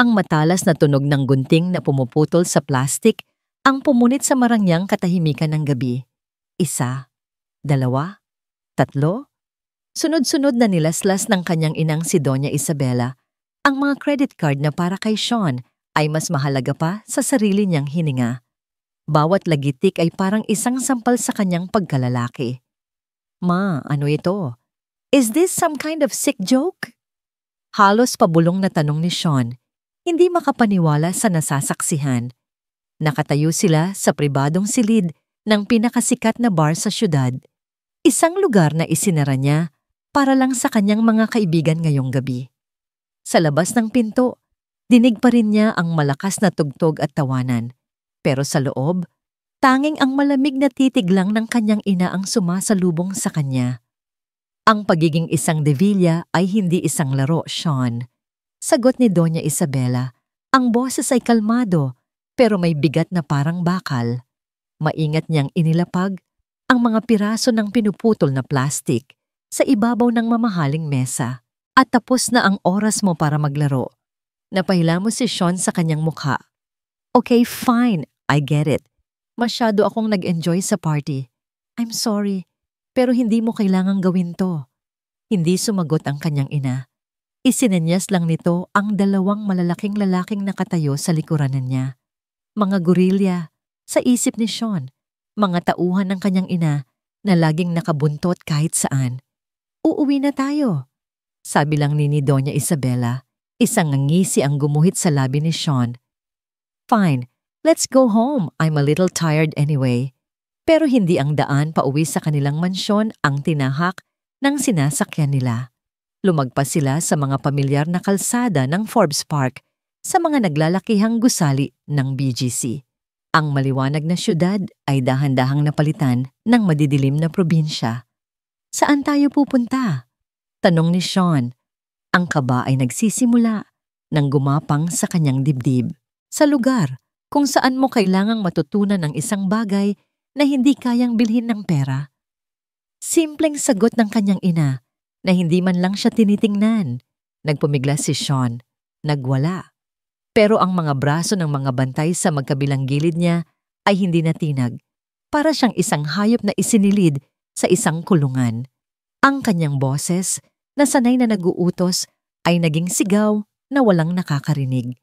Ang matalas na tunog ng gunting na pumuputol sa plastik ang pumunit sa marangyang katahimikan ng gabi. 1, 2, 3. Sunod-sunod na nilaslas ng kanyang inang si Doña Isabela ang mga credit card na para kay Sean ay mas mahalaga pa sa sarili niyang hininga. Bawat lagitik ay parang isang sampal sa kanyang pagkalalaki. Ma, ano ito? Is this some kind of sick joke? Halos pabulong na tanong ni Sean, hindi makapaniwala sa nasasaksihan. Nakatayo sila sa pribadong silid ng pinakasikat na bar sa syudad. Isang lugar na isinara niya para lang sa kanyang mga kaibigan ngayong gabi. Sa labas ng pinto, dinig pa rin niya ang malakas na tugtog at tawanan. Pero sa loob, tanging ang malamig na titig lang ng kanyang ina ang sumasalubong sa kanya. Ang pagiging isang Devilla ay hindi isang laro, Sean. Sagot ni Doña Isabela. Ang boses ay kalmado, pero may bigat na parang bakal. Maingat niyang inilapag ang mga piraso ng pinuputol na plastik sa ibabaw ng mamahaling mesa. At tapos na ang oras mo para maglaro. Napahila mo si Sean sa kanyang mukha. Okay, fine. I get it. Masyado akong nag-enjoy sa party. I'm sorry, pero hindi mo kailangang gawin to. Hindi sumagot ang kanyang ina. Isinenyas lang nito ang dalawang malalaking lalaking nakatayo sa likuranan niya. Mga gorilya, sa isip ni Sean. Mga tauhan ng kanyang ina na laging nakabuntot kahit saan. Uuwi na tayo. Sabi lang ni Doña Isabela. Isang ngisi ang gumuhit sa labi ni Sean. Fine. Let's go home. I'm a little tired anyway. Pero hindi ang daan pauwi sa kanilang mansyon ang tinahak ng sinasakyan nila. Lumagpas sila sa mga pamilyar na kalsada ng Forbes Park sa mga naglalakihang gusali ng BGC. Ang maliwanag na syudad ay dahan-dahang napalitan ng madidilim na probinsya. Saan tayo pupunta? Tanong ni Sean. Ang kaba ay nagsisimula nang gumapang sa kanyang dibdib. Sa lugar kung saan mo kailangang matutunan ng isang bagay na hindi kayang bilhin ng pera. Simpleng sagot ng kanyang ina na hindi man lang siya tinitingnan. Nagpumigla si Sean. Nagwala. Pero ang mga braso ng mga bantay sa magkabilang gilid niya ay hindi natinag. Para siyang isang hayop na isinilid sa isang kulungan. Ang kanyang boses na sanay na naguutos ay naging sigaw na walang nakakarinig.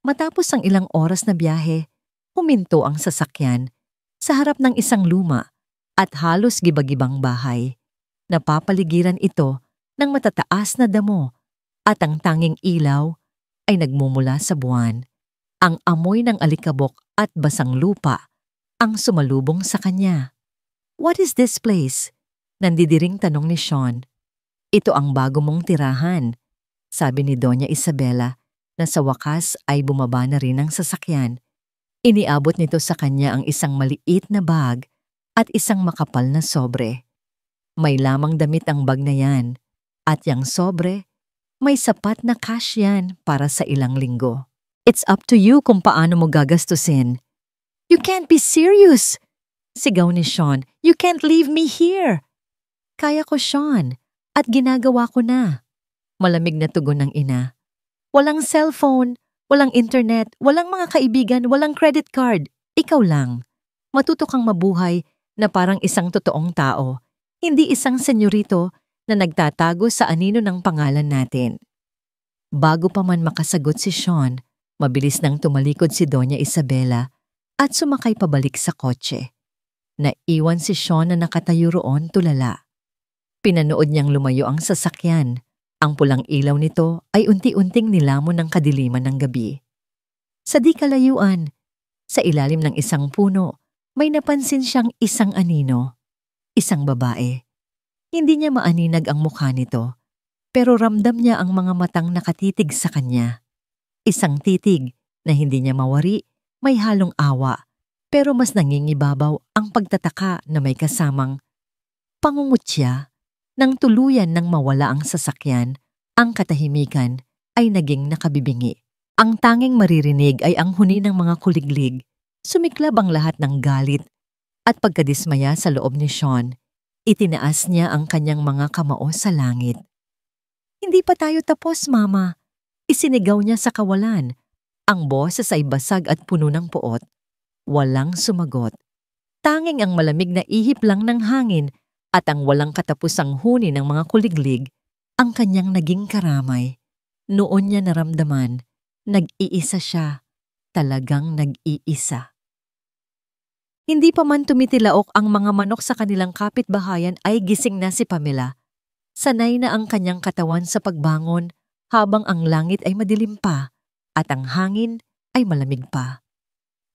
Matapos ang ilang oras na biyahe, huminto ang sasakyan sa harap ng isang luma at halos gibagibang bahay. Napapaligiran ito ng matataas na damo at ang tanging ilaw ay nagmumula sa buwan. Ang amoy ng alikabok at basang lupa ang sumalubong sa kanya. What is this place? Nandidiring tanong ni Sean. Ito ang bago mong tirahan, sabi ni Doña Isabela na sa wakas ay bumaba na rin ang sasakyan. Iniabot nito sa kanya ang isang maliit na bag at isang makapal na sobre. May lamang damit ang bag na yan at yang sobre, may sapat na cash yan para sa ilang linggo. It's up to you kung paano mo gagastusin. You can't be serious! Sigaw ni Sean. You can't leave me here! Kaya ko, Sean, at ginagawa ko na. Malamig na tugon ng ina. Walang cellphone, walang internet, walang mga kaibigan, walang credit card. Ikaw lang. Matuto kang mabuhay na parang isang totoong tao, hindi isang senyorito na nagtatago sa anino ng pangalan natin. Bago pa man makasagot si Sean, mabilis nang tumalikod si Doña Isabela at sumakay pabalik sa kotse. Naiwan si Sean na nakatayo roon tulala. Pinanood niyang lumayo ang sasakyan. Ang pulang ilaw nito ay unti-unting nilamon ng kadiliman ng gabi. Sa di kalayuan, sa ilalim ng isang puno, may napansin siyang isang anino, isang babae. Hindi niya maaninag ang mukha nito, pero ramdam niya ang mga matang nakatitig sa kanya. Isang titig na hindi niya mawari, may halong awa, pero mas nangingibabaw ang pagtataka na may kasamang pangungutya. Nang tuluyan nang mawala ang sasakyan, ang katahimikan ay naging nakabibingi. Ang tanging maririnig ay ang huni ng mga kuliglig. Sumiklab ang lahat ng galit at pagkadismaya sa loob ni Sean. Itinaas niya ang kanyang mga kamao sa langit. Hindi pa tayo tapos, Mama. Isinigaw niya sa kawalan. Ang boses ay basag at puno ng puot. Walang sumagot. Tanging ang malamig na ihip lang ng hangin at ang walang katapusang huni ng mga kuliglig ang kanyang naging karamay. Noon niya naramdaman, nag-iisa siya. Talagang nag-iisa. Hindi pa man tumitilaok ang mga manok sa kanilang kapitbahayan ay gising na si Pamela. Sanay na ang kanyang katawan sa pagbangon habang ang langit ay madilim pa at ang hangin ay malamig pa.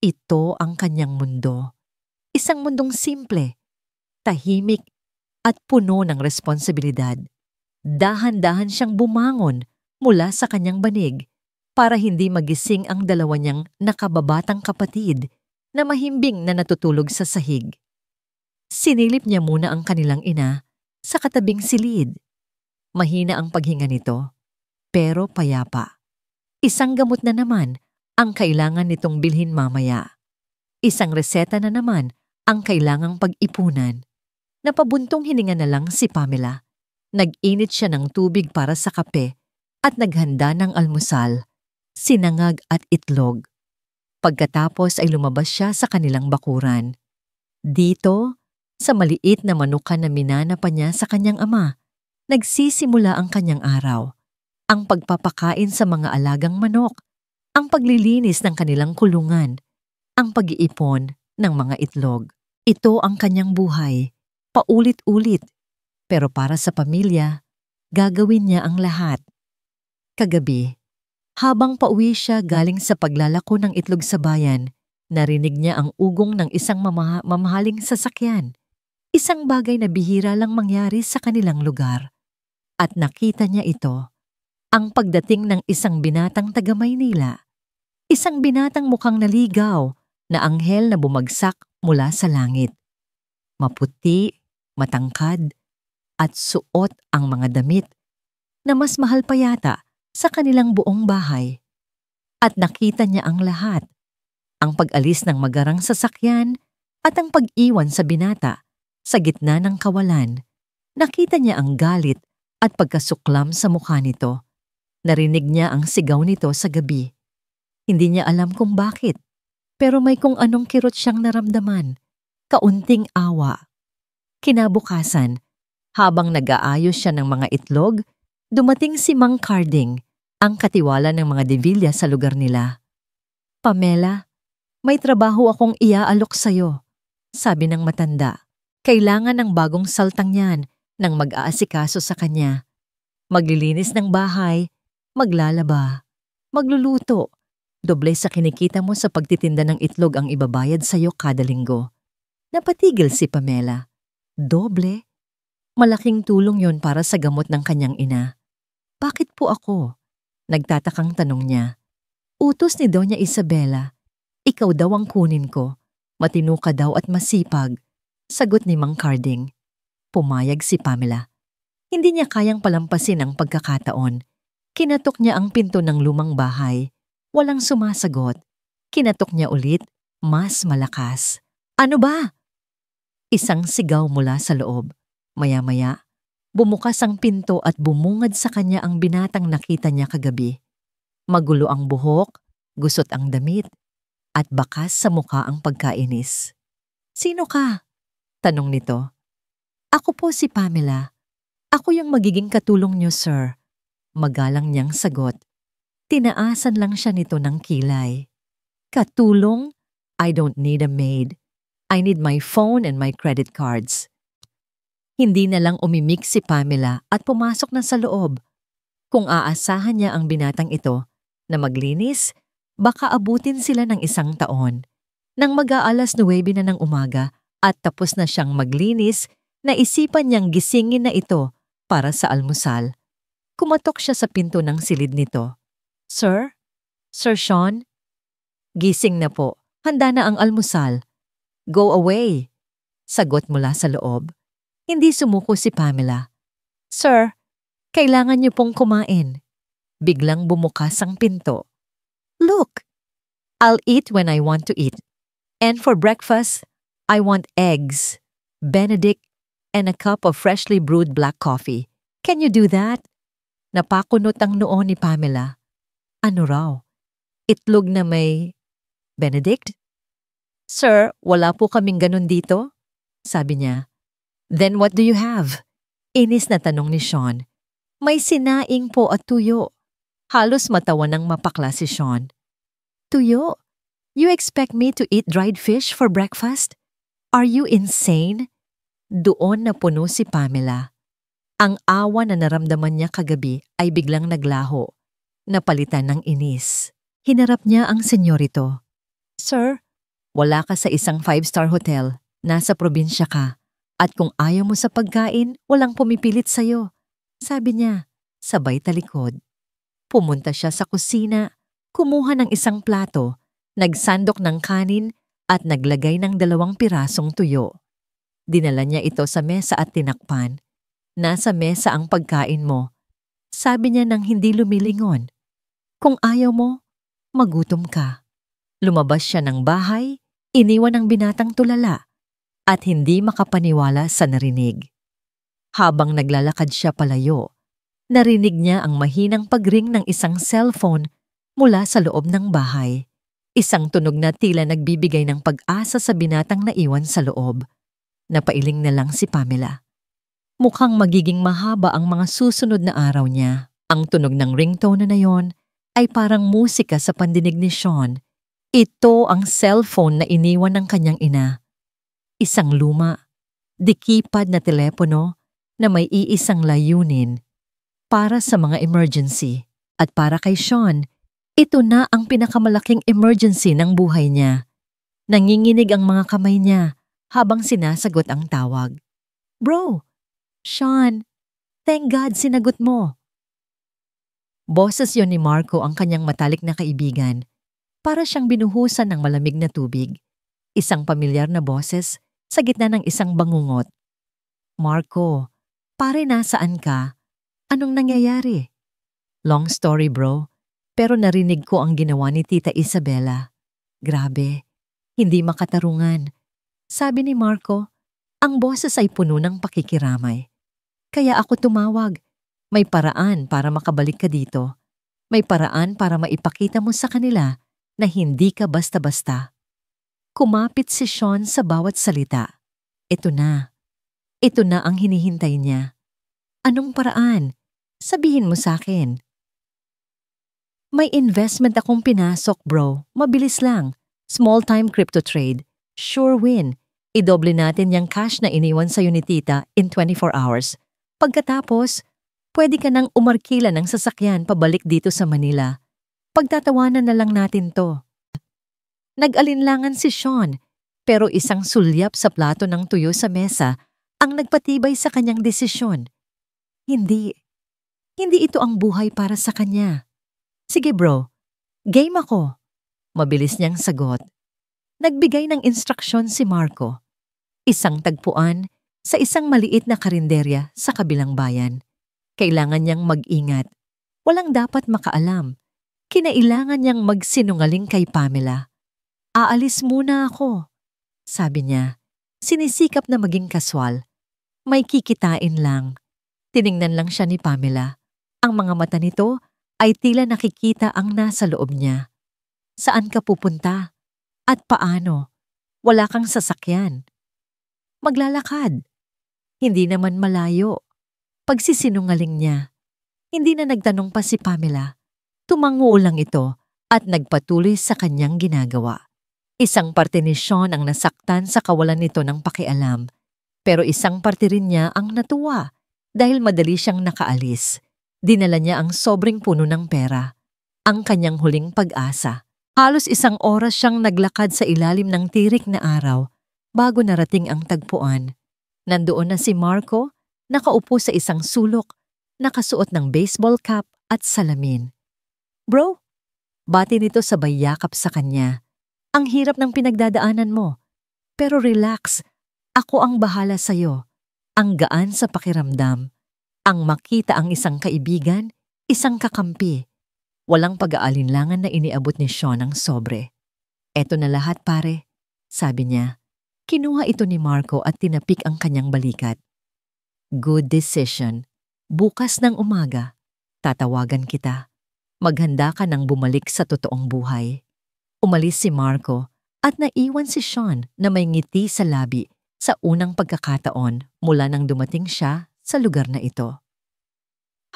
Ito ang kanyang mundo. Isang mundong simple, tahimik at puno ng responsibilidad. Dahan-dahan siyang bumangon mula sa kanyang banig para hindi magising ang dalawa niyang nakababatang kapatid na mahimbing na natutulog sa sahig. Sinilip niya muna ang kanilang ina sa katabing silid. Mahina ang paghinga nito, pero payapa. Isang gamot na naman ang kailangan nitong bilhin mamaya. Isang reseta na naman ang kailangang pag-ipunan. Napabuntong hininga na lang si Pamela. Nag-init siya ng tubig para sa kape at naghanda ng almusal, sinangag at itlog. Pagkatapos ay lumabas siya sa kanilang bakuran. Dito, sa maliit na manukan na minana pa niya sa kanyang ama, nagsisimula ang kanyang araw. Ang pagpapakain sa mga alagang manok, ang paglilinis ng kanilang kulungan, ang pag-iipon ng mga itlog. Ito ang kanyang buhay, paulit-ulit. Pero para sa pamilya, gagawin niya ang lahat. Kagabi, habang pauwi siya galing sa paglalako ng itlog sa bayan, narinig niya ang ugong ng isang mamahaling sasakyan. Isang bagay na bihira lang mangyari sa kanilang lugar. At nakita niya ito, ang pagdating ng isang binatang taga Maynila. Isang binatang mukhang naligaw na anghel na bumagsak mula sa langit. Maputi, matangkad, at suot ang mga damit na mas mahal pa yata sa kanilang buong bahay. At nakita niya ang lahat, ang pag-alis ng magarang sasakyan at ang pag-iwan sa binata sa gitna ng kawalan. Nakita niya ang galit at pagkasuklam sa mukha nito. Narinig niya ang sigaw nito sa gabi. Hindi niya alam kung bakit, pero may kung anong kirot siyang naramdaman, kaunting awa. Kinabukasan, habang nag-aayos siya ng mga itlog, dumating si Mang Carding, ang katiwala ng mga Devilla sa lugar nila. Pamela, may trabaho akong iaalok sa'yo, sabi ng matanda. Kailangan ng bagong saltang yan nang mag-aasikaso sa kanya. Maglilinis ng bahay, maglalaba, magluluto. Doble sa kinikita mo sa pagtitinda ng itlog ang ibabayad sa'yo kada linggo. Napatigil si Pamela. Doble? Malaking tulong yon para sa gamot ng kanyang ina. Bakit po ako? Nagtatakang tanong niya. Utos ni Doña Isabela. Ikaw daw ang kunin ko. Matino ka daw at masipag. Sagot ni Mang Carding. Pumayag si Pamela. Hindi niya kayang palampasin ang pagkakataon. Kinatok niya ang pinto ng lumang bahay. Walang sumasagot. Kinatok niya ulit, mas malakas. Ano ba? Isang sigaw mula sa loob. Maya-maya, bumukas ang pinto at bumungad sa kanya ang binatang nakita niya kagabi. Magulo ang buhok, gusot ang damit, at bakas sa mukha ang pagkainis. Sino ka? Tanong nito. Ako po si Pamela. Ako yung magiging katulong niyo, sir. Magalang niyang sagot. Tinaasan lang siya nito ng kilay. Katulong? I don't need a maid. I need my phone and my credit cards. Hindi na lang umimik si Pamela at pumasok na sa loob. Kung aasahan niya ang binatang ito na maglinis, baka abutin sila ng 1 taon. Nang mag-aalas 9 na ng umaga at tapos na siyang maglinis, naisipan niyang gisingin na ito para sa almusal. Kumatok siya sa pinto ng silid nito. Sir? Sir Sean? Gising na po. Handa na ang almusal. Go away. Sagot mula sa loob. Hindi sumuko si Pamela. Sir, kailangan niyo pong kumain. Biglang bumukas ang pinto. Look, I'll eat when I want to eat. And for breakfast, I want eggs, Benedict, and a cup of freshly brewed black coffee. Can you do that? Napakunot ang noo ni Pamela. Ano raw? Itlog na may Benedict? Sir, wala po kaming ganun dito, sabi niya. Then what do you have? Inis na tanong ni Sean. May sinaing po at tuyo. Halos matawa ng mapakla si Sean. Tuyo? You expect me to eat dried fish for breakfast? Are you insane? Doon na puno si Pamela. Ang awa na naramdaman niya kagabi ay biglang naglaho. Napalitan ng inis. Hinarap niya ang senyorito. Sir, wala ka sa isang 5-star hotel. Nasa probinsya ka. At kung ayaw mo sa pagkain, walang pumipilit sa'yo. Sabi niya, sabay talikod. Pumunta siya sa kusina, kumuha ng isang plato, nagsandok ng kanin at naglagay ng 2 pirasong tuyo. Dinala niya ito sa mesa at tinakpan. Nasa mesa ang pagkain mo. Sabi niya nang hindi lumilingon. Kung ayaw mo, magutom ka. Lumabas siya ng bahay, iniwan ang binatang tulala at hindi makapaniwala sa narinig. Habang naglalakad siya palayo, narinig niya ang mahinang pagring ng isang cellphone mula sa loob ng bahay. Isang tunog na tila nagbibigay ng pag-asa sa binatang naiwan sa loob. Napailing na lang si Pamela. Mukhang magiging mahaba ang mga susunod na araw niya. Ang tunog ng ringtone na yon ay parang musika sa pandinig ni Sean. Ito ang cellphone na iniwan ng kanyang ina. Isang luma, dikipad na telepono na may iisang layunin para sa mga emergency. At para kay Sean, ito na ang pinakamalaking emergency ng buhay niya. Nanginginig ang mga kamay niya habang sinasagot ang tawag. Bro! Sean! Thank God sinagot mo! Boses yon ni Marco, ang kanyang matalik na kaibigan. Para siyang binuhusan ng malamig na tubig. Isang pamilyar na boses sa gitna ng isang bangungot. Marco, pare nasaan ka? Anong nangyayari? Long story bro, pero narinig ko ang ginawa ni Tita Isabela. Grabe, hindi makatarungan. Sabi ni Marco, ang boses ay puno ng pakikiramay. Kaya ako tumawag. May paraan para makabalik ka dito. May paraan para maipakita mo sa kanila na hindi ka basta-basta. Kumapit si Sean sa bawat salita. Ito na. Ito na ang hinihintay niya. Anong paraan? Sabihin mo sa akin. May investment akong pinasok bro. Mabilis lang. Small-time crypto trade. Sure win. Idoble natin yung cash na iniwan sa'yo ni Tita in 24 hours. Pagkatapos, pwede ka nang umarkila ng sasakyan pabalik dito sa Manila. Pagtatawanan na lang natin to. Nag-alinlangan si Sean, pero isang sulyap sa plato ng tuyo sa mesa ang nagpatibay sa kanyang desisyon. Hindi ito ang buhay para sa kanya. Sige bro, game ako. Mabilis niyang sagot. Nagbigay ng instruksyon si Marco. Isang tagpuan sa isang maliit na karinderya sa kabilang bayan. Kailangan niyang mag-ingat. Walang dapat makaalam. Kinailangan niyang magsinungaling kay Pamela. Aalis muna ako, sabi niya. Sinisikap na maging kaswal. May kikitain lang. Tiningnan lang siya ni Pamela. Ang mga mata nito ay tila nakikita ang nasa loob niya. Saan ka pupunta? At paano? Wala kang sasakyan. Maglalakad. Hindi naman malayo. Pagsisinungaling niya. Hindi na nagtanong pa si Pamela. Tumango lang ito at nagpatuloy sa kanyang ginagawa. Isang parte ni Sean ang nasaktan sa kawalan nito ng pakialam, pero isang parte rin niya ang natuwa dahil madali siyang nakaalis. Dinala niya ang sobrang puno ng pera, ang kanyang huling pag-asa. Halos 1 oras siyang naglakad sa ilalim ng tirik na araw bago narating ang tagpuan. Nandoon na si Marco, nakaupo sa isang sulok, nakasuot ng baseball cap at salamin. Bro, bati nito sabay yakap sa kanya. Ang hirap ng pinagdadaanan mo. Pero relax, ako ang bahala sa'yo. Ang gaan sa pakiramdam. Ang makita ang isang kaibigan, isang kakampi. Walang pag-aalinlangan na iniabot ni Sean ng sobre. Eto na lahat pare, sabi niya. Kinuha ito ni Marco at tinapik ang kanyang balikat. Good decision. Bukas ng umaga, tatawagan kita. Maghanda ka nang bumalik sa totoong buhay. Umalis si Marco at naiwan si Sean na may ngiti sa labi sa unang pagkakataon mula nang dumating siya sa lugar na ito.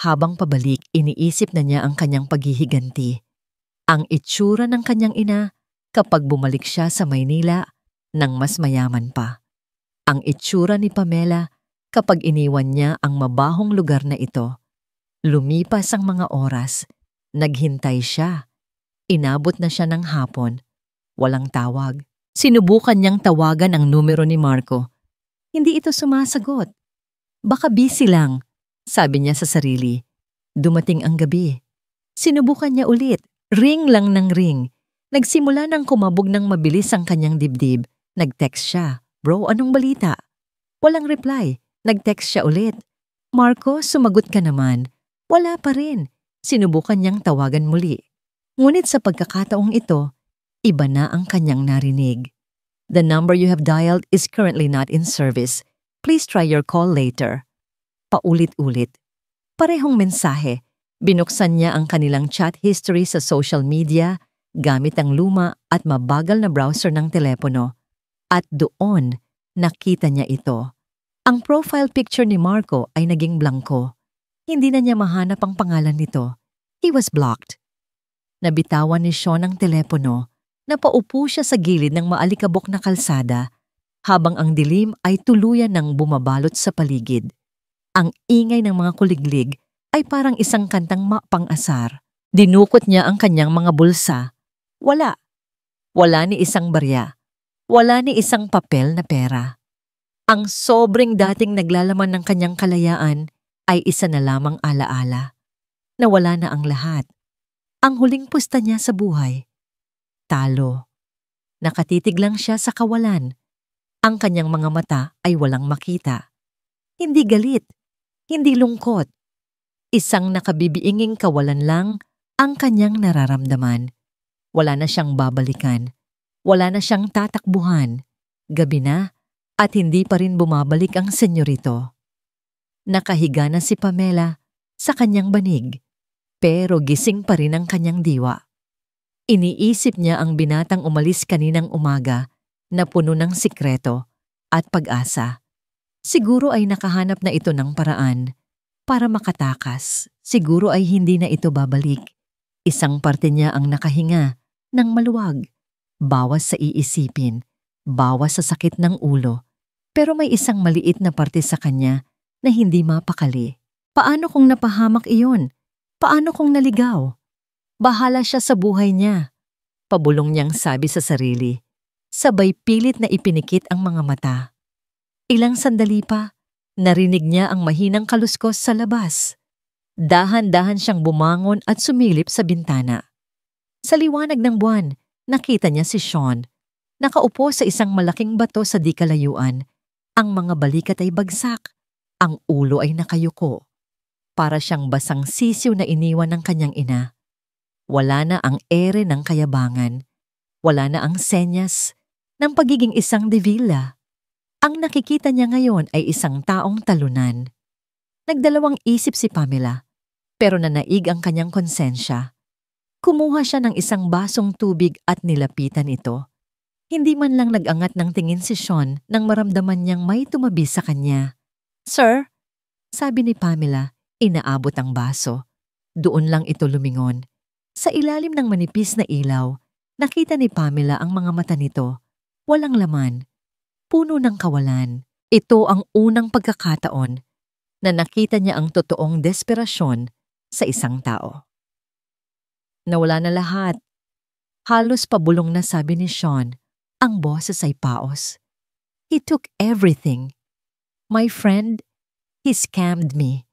Habang pabalik, iniisip na niya ang kanyang paghihiganti. Ang itsura ng kanyang ina kapag bumalik siya sa Maynila nang mas mayaman pa. Ang itsura ni Pamela kapag iniwan niya ang mabahong lugar na ito. Lumipas ang mga oras, naghintay siya. Inabot na siya ng hapon. Walang tawag. Sinubukan niyang tawagan ang numero ni Marco. Hindi ito sumasagot. Baka busy lang, sabi niya sa sarili. Dumating ang gabi. Sinubukan niya ulit. Ring lang ng ring. Nagsimula ng kumabog ng mabilis ang kanyang dibdib. Nag-text siya. Bro, anong balita? Walang reply. Nag-text siya ulit. Marco, sumagot ka naman. Wala pa rin. Sinubukan niyang tawagan muli. Ngunit sa pagkakataong ito, iba na ang kanyang narinig. The number you have dialed is currently not in service. Please try your call later. Paulit-ulit. Parehong mensahe. Binuksan niya ang kanilang chat history sa social media gamit ang luma at mabagal na browser ng telepono. At doon, nakita niya ito. Ang profile picture ni Marco ay naging blanko. Hindi na niya mahanap ang pangalan nito. He was blocked. Nabitawan ni Sean ang telepono. Napaupo siya sa gilid ng maalikabok na kalsada habang ang dilim ay tuluyan ng bumabalot sa paligid. Ang ingay ng mga kuliglig ay parang isang kantang mapang-asar. Dinukot niya ang kanyang mga bulsa. Wala. Wala ni isang barya. Wala ni isang papel na pera. Ang sobrang dating naglalaman ng kanyang kalayaan ay isa na lamang alaala. Nawala na ang lahat. Ang huling pusta niya sa buhay. Talo. Nakatitig lang siya sa kawalan. Ang kanyang mga mata ay walang makita. Hindi galit. Hindi lungkot. Isang nakabibiinging kawalan lang ang kanyang nararamdaman. Wala na siyang babalikan. Wala na siyang tatakbuhan. Gabi na at hindi pa rin bumabalik ang senyorito. Nakahiga na si Pamela sa kanyang banig, pero gising pa rin ang kanyang diwa. Iniisip niya ang binatang umalis kaninang umaga na puno ng sikreto at pag-asa. Siguro ay nakahanap na ito ng paraan para makatakas. Siguro ay hindi na ito babalik. Isang parte niya ang nakahinga ng maluwag. Bawas sa iisipin, bawas sa sakit ng ulo. Pero may isang maliit na parte sa kanya na hindi mapakali. Paano kung napahamak iyon? Paano kung naligaw? Bahala siya sa buhay niya. Pabulong niyang sabi sa sarili. Sabay pilit na ipinikit ang mga mata. Ilang sandali pa, narinig niya ang mahinang kaluskos sa labas. Dahan-dahan siyang bumangon at sumilip sa bintana. Sa liwanag ng buwan, nakita niya si Sean. Nakaupo sa isang malaking bato sa di kalayuan. Ang mga balikat ay bagsak. Ang ulo ay nakayuko. Para siyang basang sisiw na iniwan ng kanyang ina. Wala na ang ere ng kayabangan. Wala na ang senyas ng pagiging isang Devilla. Ang nakikita niya ngayon ay isang taong talunan. Nagdalawang isip si Pamela, pero nanaig ang kanyang konsensya. Kumuha siya ng isang basong tubig at nilapitan ito. Hindi man lang nag-angat ng tingin si Sean nang maramdaman niyang may tumabi sa kanya. Sir, sabi ni Pamela, inaabot ang baso. Doon lang ito lumingon. Sa ilalim ng manipis na ilaw, nakita ni Pamela ang mga mata nito. Walang laman. Puno ng kawalan. Ito ang unang pagkakataon na nakita niya ang totoong desperasyon sa isang tao. Nawala na lahat. Halos pabulong na sabi ni Sean, ang boses ay paos. He took everything. My friend, he scammed me.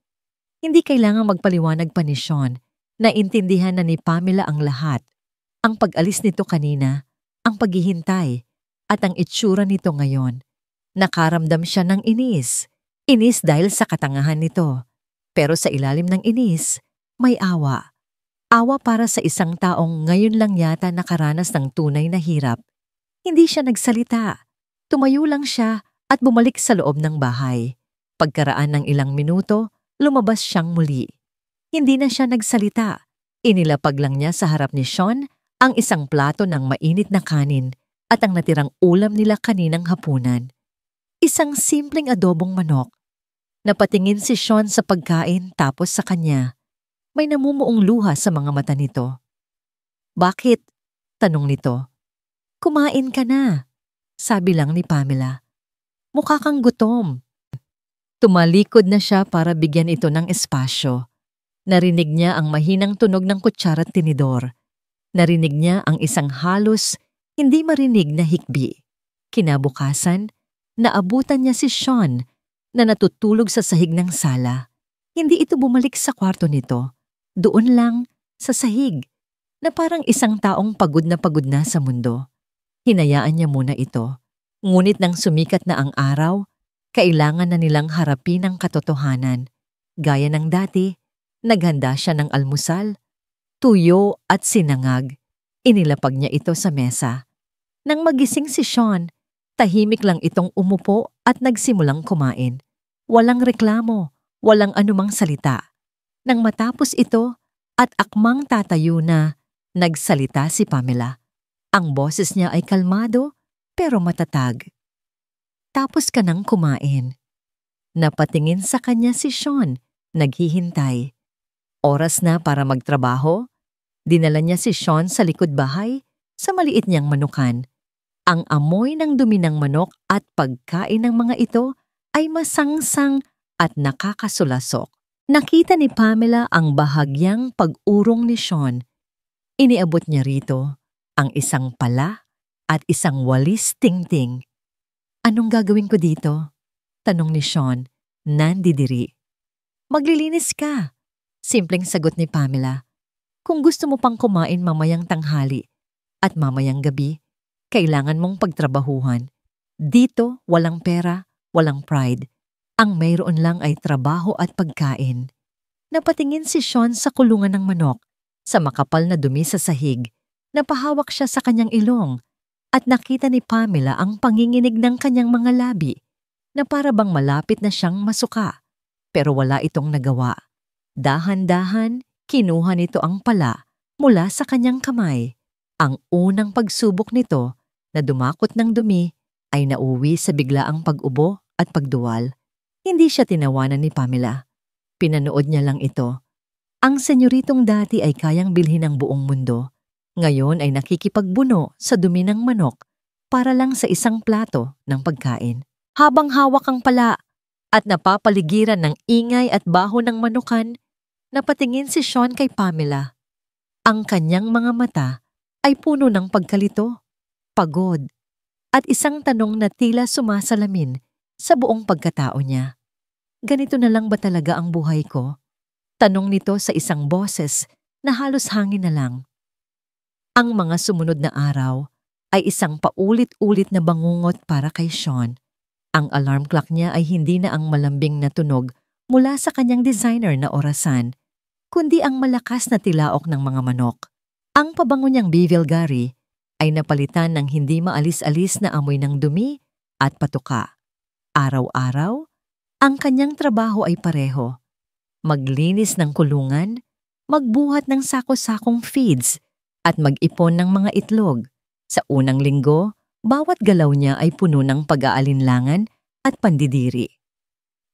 Hindi kailangang magpaliwanag pa ni Sean. Naintindihan na ni Pamela ang lahat. Ang pag-alis nito kanina, ang paghihintay, at ang itsura nito ngayon. Nakaramdam siya ng inis. Inis dahil sa katangahan nito. Pero sa ilalim ng inis, may awa. Awa para sa isang taong ngayon lang yata nakaranas ng tunay na hirap. Hindi siya nagsalita. Tumayo lang siya at bumalik sa loob ng bahay. Pagkaraan ng ilang minuto, lumabas siyang muli. Hindi na siya nagsalita. Inilapag lang niya sa harap ni Sean ang isang plato ng mainit na kanin at ang natirang ulam nila kaninang hapunan. Isang simpleng adobong manok. Napatingin si Sean sa pagkain tapos sa kanya. May namumuong luha sa mga mata nito. "Bakit?" tanong nito. "Kumain ka na," sabi lang ni Pamela. "Mukha kang gutom." Tumalikod na siya para bigyan ito ng espasyo. Narinig niya ang mahinang tunog ng kutsara at tinidor. Narinig niya ang isang halos hindi marinig na hikbi. Kinabukasan, naabutan niya si Sean na natutulog sa sahig ng sala. Hindi ito bumalik sa kwarto nito. Doon lang, sa sahig, na parang isang taong pagod na sa mundo. Hinayaan niya muna ito. Ngunit nang sumikat na ang araw, kailangan na nilang harapin ang katotohanan. Gaya ng dati, naghanda siya ng almusal, tuyo at sinangag. Inilapag niya ito sa mesa. Nang magising si Sean, tahimik lang itong umupo at nagsimulang kumain. Walang reklamo, walang anumang salita. Nang matapos ito at akmang tatayo na, nagsalita si Pamela. Ang boses niya ay kalmado pero matatag. "Tapos ka nang kumain." Napatingin sa kanya si Sean, naghihintay. Oras na para magtrabaho. Dinala niya si Sean sa likod bahay sa maliit niyang manukan. Ang amoy ng dumi ng manok at pagkain ng mga ito ay masangsang at nakakasulasok. Nakita ni Pamela ang bahagyang pag-urong ni Sean. Iniabot niya rito ang isang pala at isang walis tingting. "Anong gagawin ko dito?" tanong ni Sean, nandidiri. "Maglilinis ka," simpleng sagot ni Pamela. "Kung gusto mo pang kumain mamayang tanghali at mamayang gabi, kailangan mong pagtrabahuhan. Dito walang pera, walang pride. Ang mayroon lang ay trabaho at pagkain." Napatingin si Sean sa kulungan ng manok, sa makapal na dumi sa sahig. Napahawak siya sa kanyang ilong at nakita ni Pamela ang panginginig ng kanyang mga labi na para bang malapit na siyang masuka. Pero wala itong nagawa. Dahan-dahan, kinuha nito ang pala mula sa kanyang kamay. Ang unang pagsubok nito na dumakot ng dumi ay nauwi sa biglaang pag-ubo at pagduwal. Hindi siya tinawanan ni Pamela. Pinanood niya lang ito. Ang senyoritong dati ay kayang bilhin ng buong mundo. Ngayon ay nakikipagbuno sa dumi ng manok para lang sa isang plato ng pagkain. Habang hawak ang pala at napapaligiran ng ingay at baho ng manukan, napatingin si Sean kay Pamela. Ang kanyang mga mata ay puno ng pagkalito, pagod, at isang tanong na tila sumasalamin sa buong pagkatao niya. "Ganito na lang ba talaga ang buhay ko?" Tanong nito sa isang boses na halos hangin na lang. Ang mga sumunod na araw ay isang paulit-ulit na bangungot para kay Sean. Ang alarm clock niya ay hindi na ang malambing na tunog mula sa kanyang designer na orasan, kundi ang malakas na tilaok ng mga manok. Ang pabango niyang bivilgari ay napalitan ng hindi maalis-alis na amoy ng dumi at patuka. Araw-araw, ang kanyang trabaho ay pareho. Maglinis ng kulungan, magbuhat ng sako-sakong feeds, at mag-ipon ng mga itlog. Sa unang linggo, bawat galaw niya ay puno ng pag-aalinlangan at pandidiri.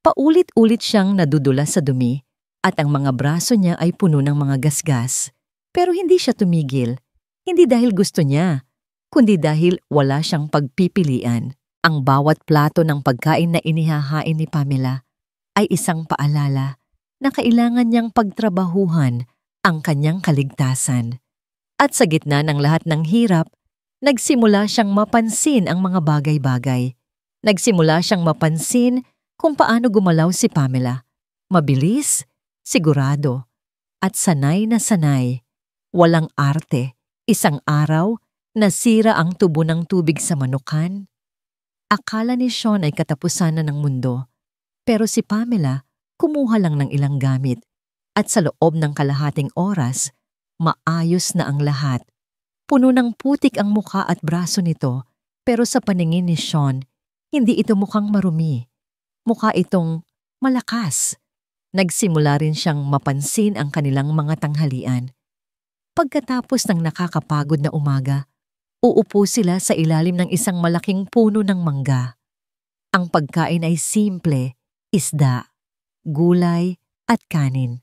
Paulit-ulit siyang nadudula sa dumi at ang mga braso niya ay puno ng mga gasgas. Pero hindi siya tumigil. Hindi dahil gusto niya, kundi dahil wala siyang pagpipilian. Ang bawat plato ng pagkain na inihahain ni Pamela ay isang paalala na kailangan niyang pagtrabahuhan ang kanyang kaligtasan. At sa gitna ng lahat ng hirap, nagsimula siyang mapansin ang mga bagay-bagay. Nagsimula siyang mapansin kung paano gumalaw si Pamela. Mabilis, sigurado, at sanay na sanay. Walang arte. Isang araw, nasira ang tubo ng tubig sa manukan. Akala ni Sean ay katapusan na ng mundo. Pero si Pamela, kumuha lang ng ilang gamit. At sa loob ng kalahating oras, maayos na ang lahat. Puno ng putik ang mukha at braso nito, pero sa paningin ni Sean, hindi ito mukhang marumi. Mukha itong malakas. Nagsimula rin siyang mapansin ang kanilang mga tanghalian. Pagkatapos ng nakakapagod na umaga, uupo sila sa ilalim ng isang malaking puno ng mangga. Ang pagkain ay simple, isda, gulay at kanin.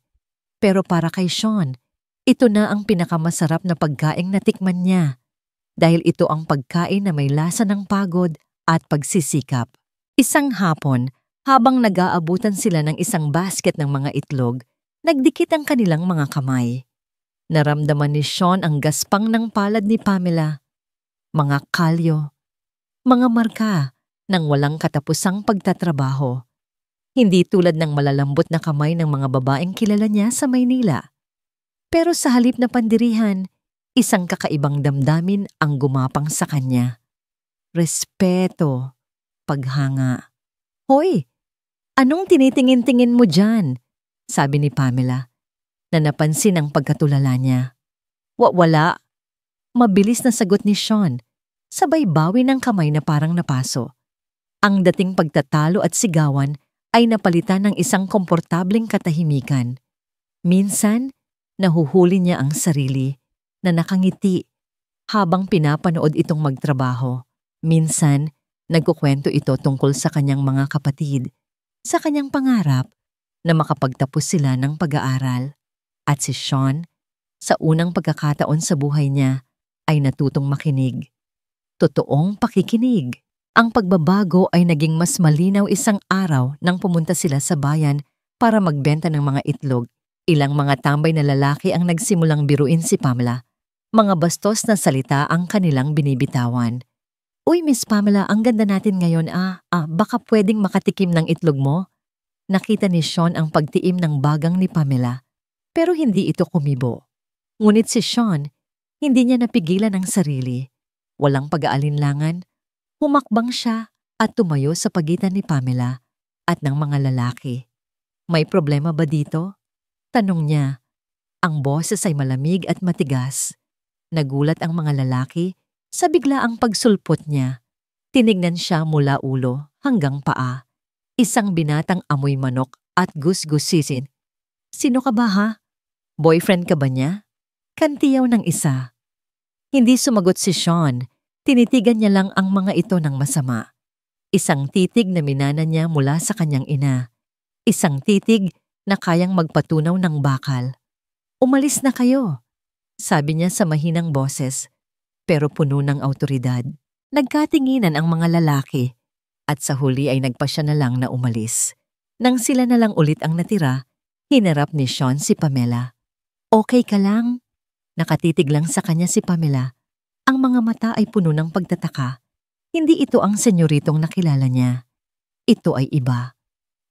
Pero para kay Sean, ito na ang pinakamasarap na pagkaing natikman niya dahil ito ang pagkain na may lasa ng pagod at pagsisikap. Isang hapon, habang nag-aabutan sila ng isang basket ng mga itlog, nagdikit ang kanilang mga kamay. Naramdaman ni Sean ang gaspang ng palad ni Pamela. Mga kalyo, mga marka ng walang katapusang pagtatrabaho. Hindi tulad ng malalambot na kamay ng mga babaeng kilala niya sa Maynila. Pero sa halip na pandirihan, isang kakaibang damdamin ang gumapang sa kanya. Respeto, paghanga. "Hoy, anong tinitingin-tingin mo dyan?" sabi ni Pamela, na napansin ang pagkatulala niya. Wala. Mabilis na sagot ni Sean, sabay bawi ng kamay na parang napaso. Ang dating pagtatalo at sigawan ay napalitan ng isang komportableng katahimikan. Minsan, nahuhuli niya ang sarili na nakangiti habang pinapanood itong magtrabaho. Minsan, nagkukwento ito tungkol sa kanyang mga kapatid, sa kanyang pangarap na makapagtapos sila ng pag-aaral. At si Sean, sa unang pagkakataon sa buhay niya, ay natutong makinig. Totoong pakikinig. Ang pagbabago ay naging mas malinaw isang araw nang pumunta sila sa bayan para magbenta ng mga itlog. Ilang mga tambay na lalaki ang nagsimulang biruin si Pamela. Mga bastos na salita ang kanilang binibitawan. "Uy, Miss Pamela, ang ganda natin ngayon baka pwedeng makatikim ng itlog mo?" Nakita ni Sean ang pagtiim ng bagang ni Pamela, pero hindi ito kumibo. Ngunit si Sean, hindi niya napigilan ang sarili. Walang pag-aalinlangan, humakbang siya at tumayo sa pagitan ni Pamela at ng mga lalaki. "May problema ba dito?" tanong niya. Ang boses ay malamig at matigas. Nagulat ang mga lalaki sa biglaang pagsulpot niya. Tinignan siya mula ulo hanggang paa. Isang binatang amoy manok at gusgusisin. "Sino ka ba ha? Boyfriend ka ba niya?" Kantiyaw ng isa. Hindi sumagot si Sean. Tinitigan niya lang ang mga ito ng masama. Isang titig na minana niya mula sa kanyang ina. Isang titig na kayang magpatunaw ng bakal. "Umalis na kayo," sabi niya sa mahinang boses, pero puno ng awtoridad. Nagkatinginan ang mga lalaki at sa huli ay nagpasya na lang na umalis. Nang sila na lang ulit ang natira, hinarap ni Sean si Pamela. "Okay ka lang?" Nakatitig lang sa kanya si Pamela. Ang mga mata ay puno ng pagtataka. Hindi ito ang senyoritong nakilala niya. Ito ay iba.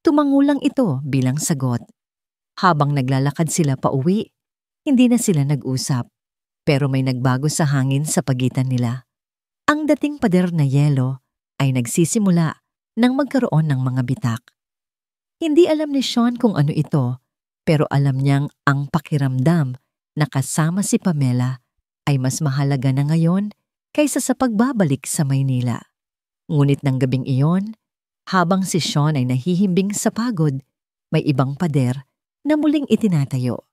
Tumangulang ito bilang sagot. Habang naglalakad sila pauwi, hindi na sila nag-usap. Pero may nagbago sa hangin sa pagitan nila. Ang dating pader na yelo ay nagsisimula nang magkaroon ng mga bitak. Hindi alam ni Sean kung ano ito, pero alam niyang ang pakiramdam na kasama si Pamela ay mas mahalaga na ngayon kaysa sa pagbabalik sa Maynila. Ngunit ng gabing iyon, habang si Sean ay nahihimbing sa pagod, may ibang pader na muling itinatayo.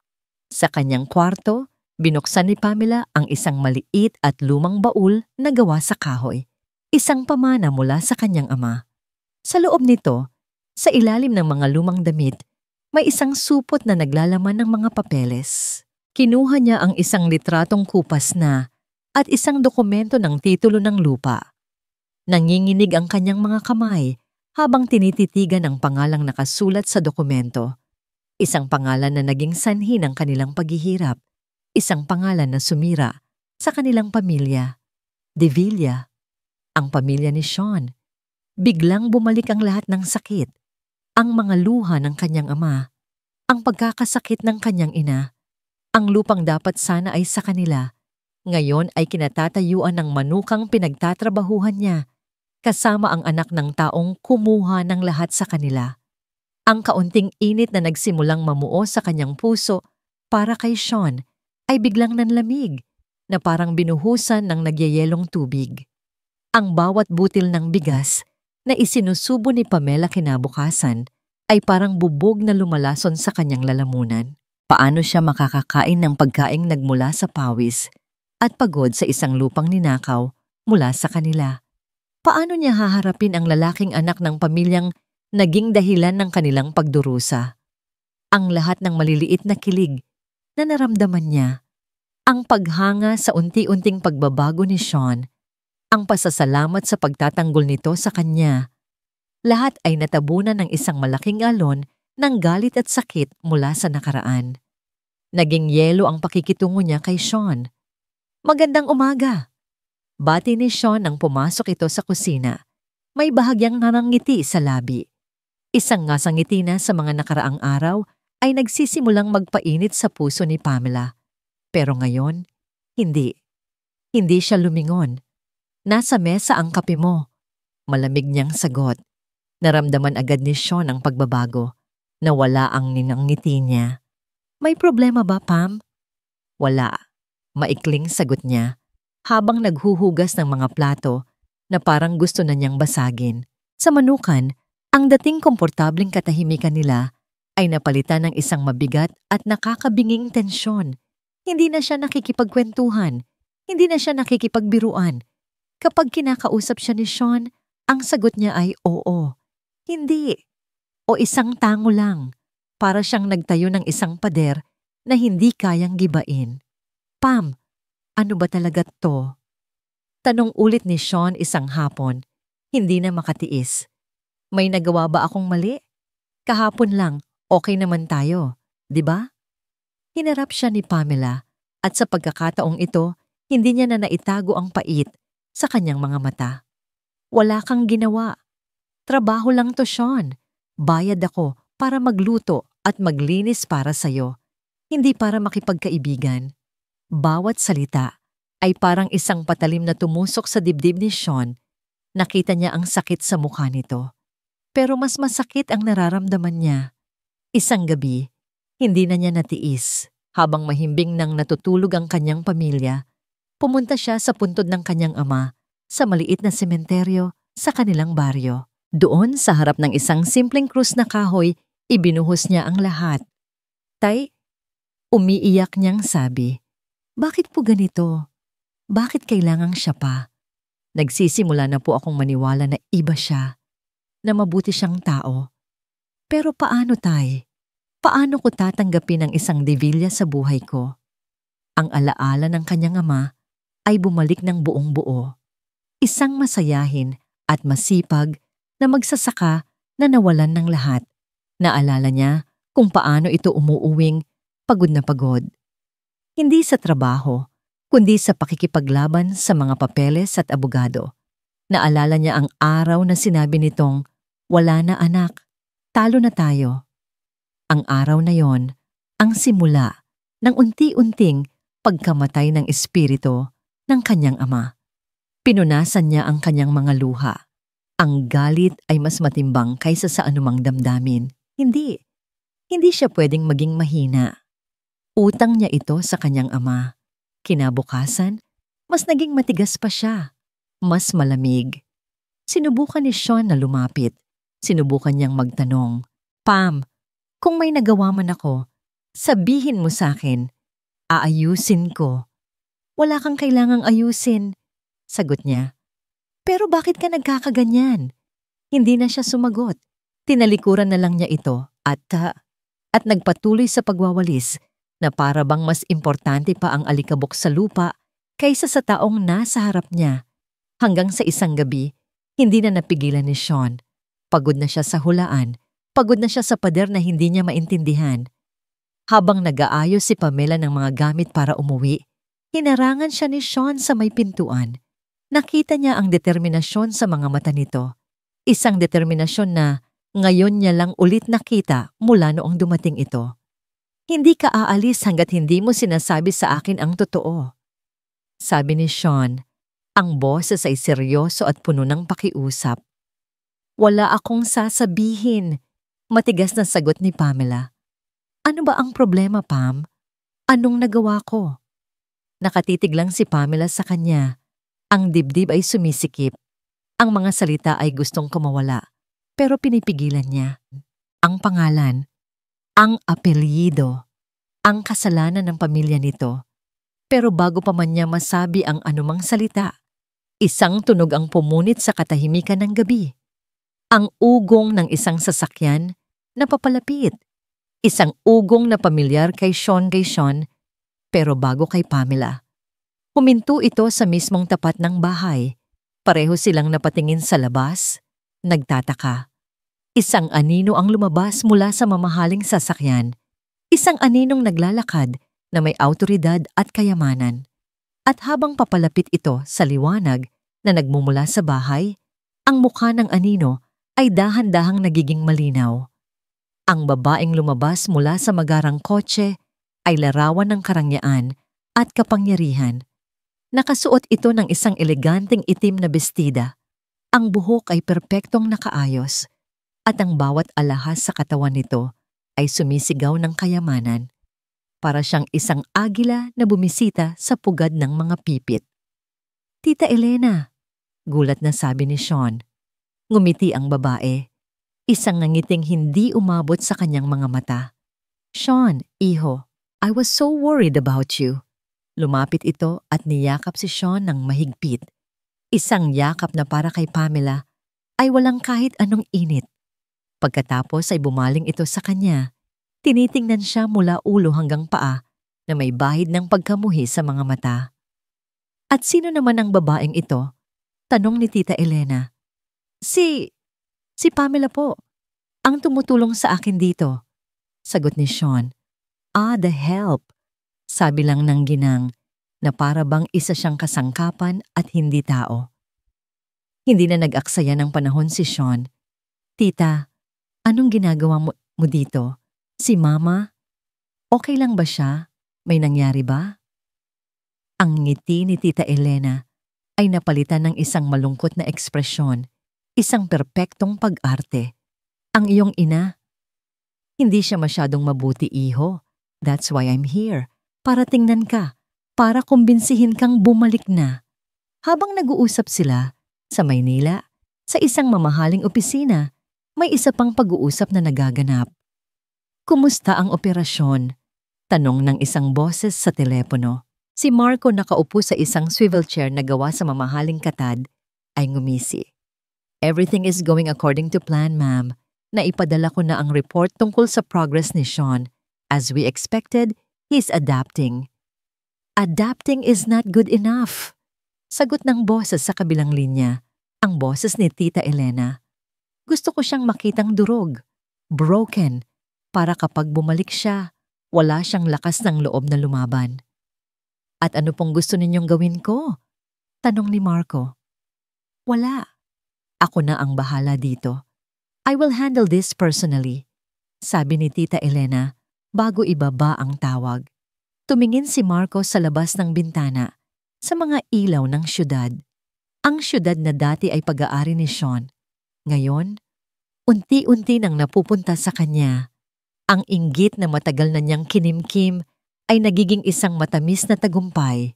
Sa kanyang kwarto, binuksan ni Pamela ang isang maliit at lumang baul na gawa sa kahoy, isang pamana mula sa kanyang ama. Sa loob nito, sa ilalim ng mga lumang damit, may isang supot na naglalaman ng mga papeles. Kinuha niya ang isang litratong kupas na at isang dokumento ng titulo ng lupa. Nanginginig ang kanyang mga kamay habang tinititigan ang pangalang nakasulat sa dokumento. Isang pangalan na naging sanhi ng kanilang paghihirap. Isang pangalan na sumira sa kanilang pamilya. De Villa, ang pamilya ni Sean. Biglang bumalik ang lahat ng sakit. Ang mga luha ng kanyang ama. Ang pagkakasakit ng kanyang ina. Ang lupang dapat sana ay sa kanila, ngayon ay kinatatayuan ng manukang pinagtatrabahuhan niya, kasama ang anak ng taong kumuha ng lahat sa kanila. Ang kaunting init na nagsimulang mamuo sa kanyang puso para kay Sean ay biglang nanlamig na parang binuhusan ng nagyayelong tubig. Ang bawat butil ng bigas na isinusubo ni Pamela kinabukasan ay parang bubog na lumalason sa kanyang lalamunan. Paano siya makakakain ng pagkaing nagmula sa pawis at pagod sa isang lupang ninakaw mula sa kanila? Paano niya haharapin ang lalaking anak ng pamilyang naging dahilan ng kanilang pagdurusa? Ang lahat ng maliliit na kilig na naramdaman niya, ang paghanga sa unti-unting pagbabago ni Sean, ang pasasalamat sa pagtatanggol nito sa kanya, lahat ay natabunan ng isang malaking alon ng galit at sakit mula sa nakaraan. Naging yelo ang pakikitungo niya kay Sean. "Magandang umaga." Bati ni Sean nang pumasok ito sa kusina. May bahagyang narangiti sa labi. Isang ngasang ngiti na sa mga nakaraang araw ay nagsisimulang magpainit sa puso ni Pamela. Pero ngayon, hindi. Hindi siya lumingon. "Nasa mesa ang kape mo." Malamig niyang sagot. Naramdaman agad ni Sean ang pagbabago. Nawala ang ninangiti niya. "May problema ba, Pam?" "Wala." Maikling sagot niya habang naghuhugas ng mga plato na parang gusto na niyang basagin. Sa manukan, ang dating komportabling katahimikan nila ay napalitan ng isang mabigat at nakakabinging tensyon. Hindi na siya nakikipagkwentuhan. Hindi na siya nakikipagbiruan. Kapag kinakausap siya ni Sean, ang sagot niya ay oo, hindi, o isang tango lang. Para siyang nagtayo ng isang pader na hindi kayang gibain. "Pam, ano ba talaga to?" Tanong ulit ni Sean isang hapon. Hindi na makatiis. "May nagawa ba akong mali? Kahapon lang, okay naman tayo, di ba?" Hinarap siya ni Pamela at sa pagkakataong ito, hindi niya na naitago ang pait sa kanyang mga mata. "Wala kang ginawa. Trabaho lang to, Sean. Bayad ako para magluto at maglinis para sa'yo, hindi para makipagkaibigan." Bawat salita ay parang isang patalim na tumusok sa dibdib ni Sean. Nakita niya ang sakit sa mukha nito. Pero mas masakit ang nararamdaman niya. Isang gabi, hindi na niya natiis. Habang mahimbing nang natutulog ang kanyang pamilya, pumunta siya sa puntod ng kanyang ama sa maliit na sementeryo sa kanilang baryo. Doon sa harap ng isang simpleng krus na kahoy, ibinuhos niya ang lahat. "Tay," umiiyak niyang sabi, "bakit po ganito? Bakit kailangang siya pa?" Nagsisimula na po akong maniwala na iba siya, na mabuti siyang tao. Pero paano, Tay? Paano ko tatanggapin ang isang Devilla sa buhay ko? Ang alaala ng kanyang ama ay bumalik ng buong buo. Isang masayahin at masipag na magsasaka na nawalan ng lahat. Naalala niya kung paano ito umuuwing pagod na pagod. Hindi sa trabaho, kundi sa pakikipaglaban sa mga papeles at abogado. Naalala niya ang araw na sinabi nitong, "Wala na anak, talo na tayo." Ang araw na yon, ang simula ng unti-unting pagkamatay ng espiritu ng kanyang ama. Pinunasan niya ang kanyang mga luha. Ang galit ay mas matimbang kaysa sa anumang damdamin. Hindi siya pwedeng maging mahina. Utang niya ito sa kanyang ama. Kinabukasan, mas naging matigas pa siya. Mas malamig. Sinubukan ni Sean na lumapit. Sinubukan niyang magtanong, "Pam, kung may nagawa man ako, sabihin mo sa akin. Aayusin ko." "Wala kang kailangang ayusin," sagot niya. "Pero bakit ka nagkakaganyan?" Hindi na siya sumagot. Tinalikuran na lang niya ito at nagpatuloy sa pagwawalis na para bang mas importante pa ang alikabok sa lupa kaysa sa taong nasa harap niya. Hanggang sa isang gabi, hindi na napigilan ni Sean. Pagod na siya sa hulaan, pagod na siya sa pader na hindi niya maintindihan. Habang nag-aayos si Pamela ng mga gamit para umuwi, hinarangan siya ni Sean sa may pintuan. Nakita niya ang determinasyon sa mga mata nito. Isang determinasyon na ngayon niya lang ulit nakita mula noong dumating ito. "Hindi ka aalis hanggat hindi mo sinasabi sa akin ang totoo," sabi ni Sean. Ang boses ay seryoso at puno ng pakiusap. "Wala akong sasabihin," matigas na sagot ni Pamela. "Ano ba ang problema, Pam? Anong nagawa ko?" Nakatitig lang si Pamela sa kanya. Ang dibdib ay sumisikip. Ang mga salita ay gustong kumawala, pero pinipigilan niya. Ang pangalan, ang apelyido, ang kasalanan ng pamilya nito. Pero bago pa man niya masabi ang anumang salita, isang tunog ang pumunit sa katahimikan ng gabi. Ang ugong ng isang sasakyan na papalapit. Isang ugong na pamilyar kay Sean, pero bago kay Pamela. Huminto ito sa mismong tapat ng bahay. Pareho silang napatingin sa labas, nagtataka. Isang anino ang lumabas mula sa mamahaling sasakyan. Isang aninong naglalakad na may awtoridad at kayamanan. At habang papalapit ito sa liwanag na nagmumula sa bahay, ang mukha ng anino ay dahan-dahang nagiging malinaw. Ang babaeng lumabas mula sa magarang kotse ay larawan ng karangyaan at kapangyarihan. Nakasuot ito ng isang eleganteng itim na bestida. Ang buhok ay perpektong nakaayos at ang bawat alahas sa katawan nito ay sumisigaw ng kayamanan. Para siyang isang agila na bumisita sa pugad ng mga pipit. "Tita Elena," gulat na sabi ni Sean. Ngumiti ang babae. Isang ngangiting hindi umabot sa kanyang mga mata. "Sean, iho, I was so worried about you." Lumapit ito at niyakap si Sean ng mahigpit. Isang yakap na para kay Pamela ay walang kahit anong init. Pagkatapos ay bumaling ito sa kanya. Tinitingnan siya mula ulo hanggang paa na may bahid ng pagkamuhi sa mga mata. "At sino naman ang babaeng ito?" tanong ni Tita Elena. Si Pamela po. Ang tumutulong sa akin dito," sagot ni Sean. "Ah, the help," sabi lang ng ginang na para bang isa siyang kasangkapan at hindi tao. Hindi na nag-aksaya ng panahon si Sean. "Tita, anong ginagawa mo dito? Si Mama? Okay lang ba siya? May nangyari ba?" Ang ngiti ni Tita Elena ay napalitan ng isang malungkot na ekspresyon, isang perpektong pag-arte. "Ang iyong ina? Hindi siya masyadong mabuti, iho. That's why I'm here. Para tingnan ka, para kumbinsihin kang bumalik na." Habang nag-uusap sila, sa Maynila, sa isang mamahaling opisina, may isa pang pag-uusap na nagaganap. "Kumusta ang operasyon?" tanong ng isang boses sa telepono. Si Marco, nakaupo sa isang swivel chair na gawa sa mamahaling katad, ay ngumisi. "Everything is going according to plan, ma'am. Naipadala ko na ang report tungkol sa progress ni Sean. As we expected, he's adapting." "Adapting is not good enough," sagot ng boses sa kabilang linya, ang boses ni Tita Elena. "Gusto ko siyang makitang durog, broken, para kapag bumalik siya, wala siyang lakas ng loob na lumaban." "At ano pong gusto ninyong gawin ko?" tanong ni Marco. "Wala. Ako na ang bahala dito. I will handle this personally," sabi ni Tita Elena bago ibaba ang tawag. Tumingin si Marco sa labas ng bintana, sa mga ilaw ng syudad. Ang syudad na dati ay pag-aari ni Sean. Ngayon, unti-unti nang napupunta sa kanya. Ang inggit na matagal na niyang kinimkim ay nagiging isang matamis na tagumpay.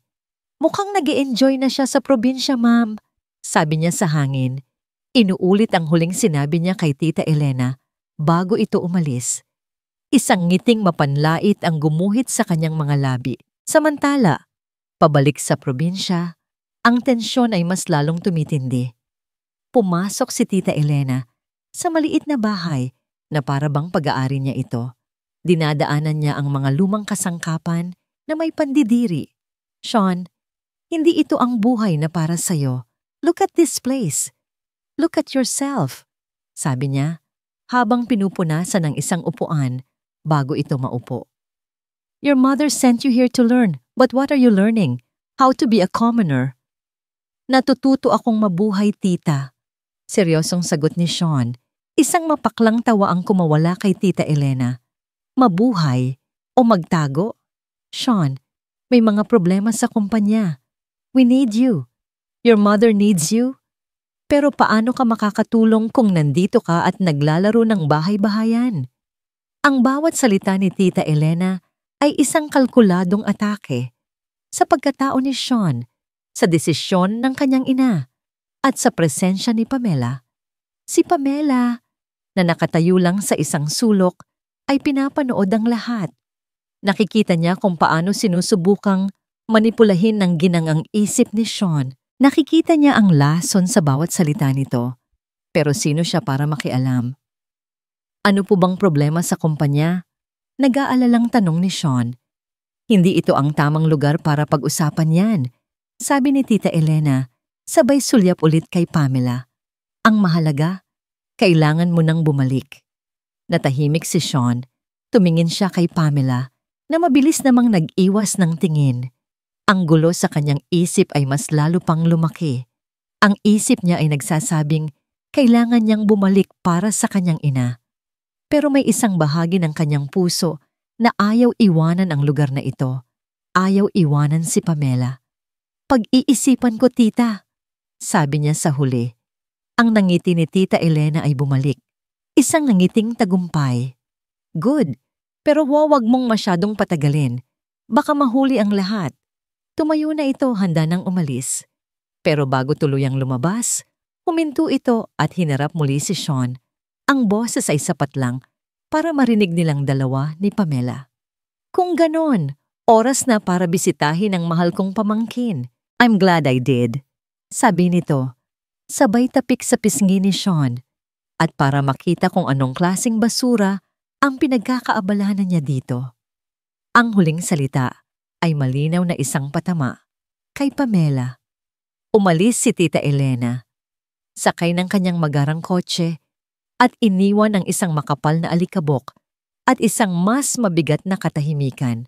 "Mukhang nag-e-enjoy na siya sa probinsya, ma'am," sabi niya sa hangin. Inuulit ang huling sinabi niya kay Tita Elena bago ito umalis. Isang ngiting mapanlait ang gumuhit sa kanyang mga labi. Samantala, pabalik sa probinsya, ang tensyon ay mas lalong tumitindi. Pumasok si Tita Elena sa maliit na bahay na para bang pag-aari niya ito. Dinadaanan niya ang mga lumang kasangkapan na may pandidiri. "Sean, hindi ito ang buhay na para sa'yo. Look at this place. Look at yourself," sabi niya habang pinupunasan ng isang upuan bago ito maupo. "Your mother sent you here to learn, but what are you learning? How to be a commoner." "Natututo akong mabuhay, tita," seryosong sagot ni Sean. Isang mapaklang tawa ang kumawala kay Tita Elena. "Mabuhay o magtago? Sean, may mga problema sa kumpanya. We need you. Your mother needs you. Pero paano ka makakatulong kung nandito ka at naglalaro ng bahay-bahayan?" Ang bawat salita ni Tita Elena ay isang kalkuladong atake. Sa pagkatao ni Sean, sa desisyon ng kanyang ina, at sa presensya ni Pamela. Si Pamela, na nakatayo lang sa isang sulok, ay pinapanood ang lahat. Nakikita niya kung paano sinusubukang manipulahin ng ginangang isip ni Sean. Nakikita niya ang lason sa bawat salita nito. Pero sino siya para makialam? Ano po bang problema sa kumpanya? Nag-aalalang tanong ni Sean. Hindi ito ang tamang lugar para pag-usapan yan, sabi ni Tita Elena, sabay sulyap ulit kay Pamela. Ang mahalaga, kailangan mo nang bumalik. Natahimik si Sean, tumingin siya kay Pamela na mabilis namang nag-iwas ng tingin. Ang gulo sa kanyang isip ay mas lalo pang lumaki. Ang isip niya ay nagsasabing kailangan niyang bumalik para sa kanyang ina. Pero may isang bahagi ng kanyang puso na ayaw iwanan ang lugar na ito. Ayaw iwanan si Pamela. Pag-iisipan ko, tita, sabi niya sa huli. Ang nangiti ni Tita Elena ay bumalik. Isang nangiting tagumpay. Good, pero huwag mong masyadong patagalin. Baka mahuli ang lahat. Tumayo na ito handa nang umalis. Pero bago tuluyang lumabas, huminto ito at hinarap muli si Sean. Ang boses ay sapat lang para marinig nilang dalawa ni Pamela. Kung ganon, oras na para bisitahin ang mahal kong pamangkin. I'm glad I did, sabi nito. Sabay tapik sa pisngi ni Sean. At para makita kung anong klaseng basura ang pinagkakaabalahan niya dito. Ang huling salita ay malinaw na isang patama kay Pamela. Umalis si Tita Elena. Sakay ng kanyang magarang kotse at iniwan ang isang makapal na alikabok at isang mas mabigat na katahimikan.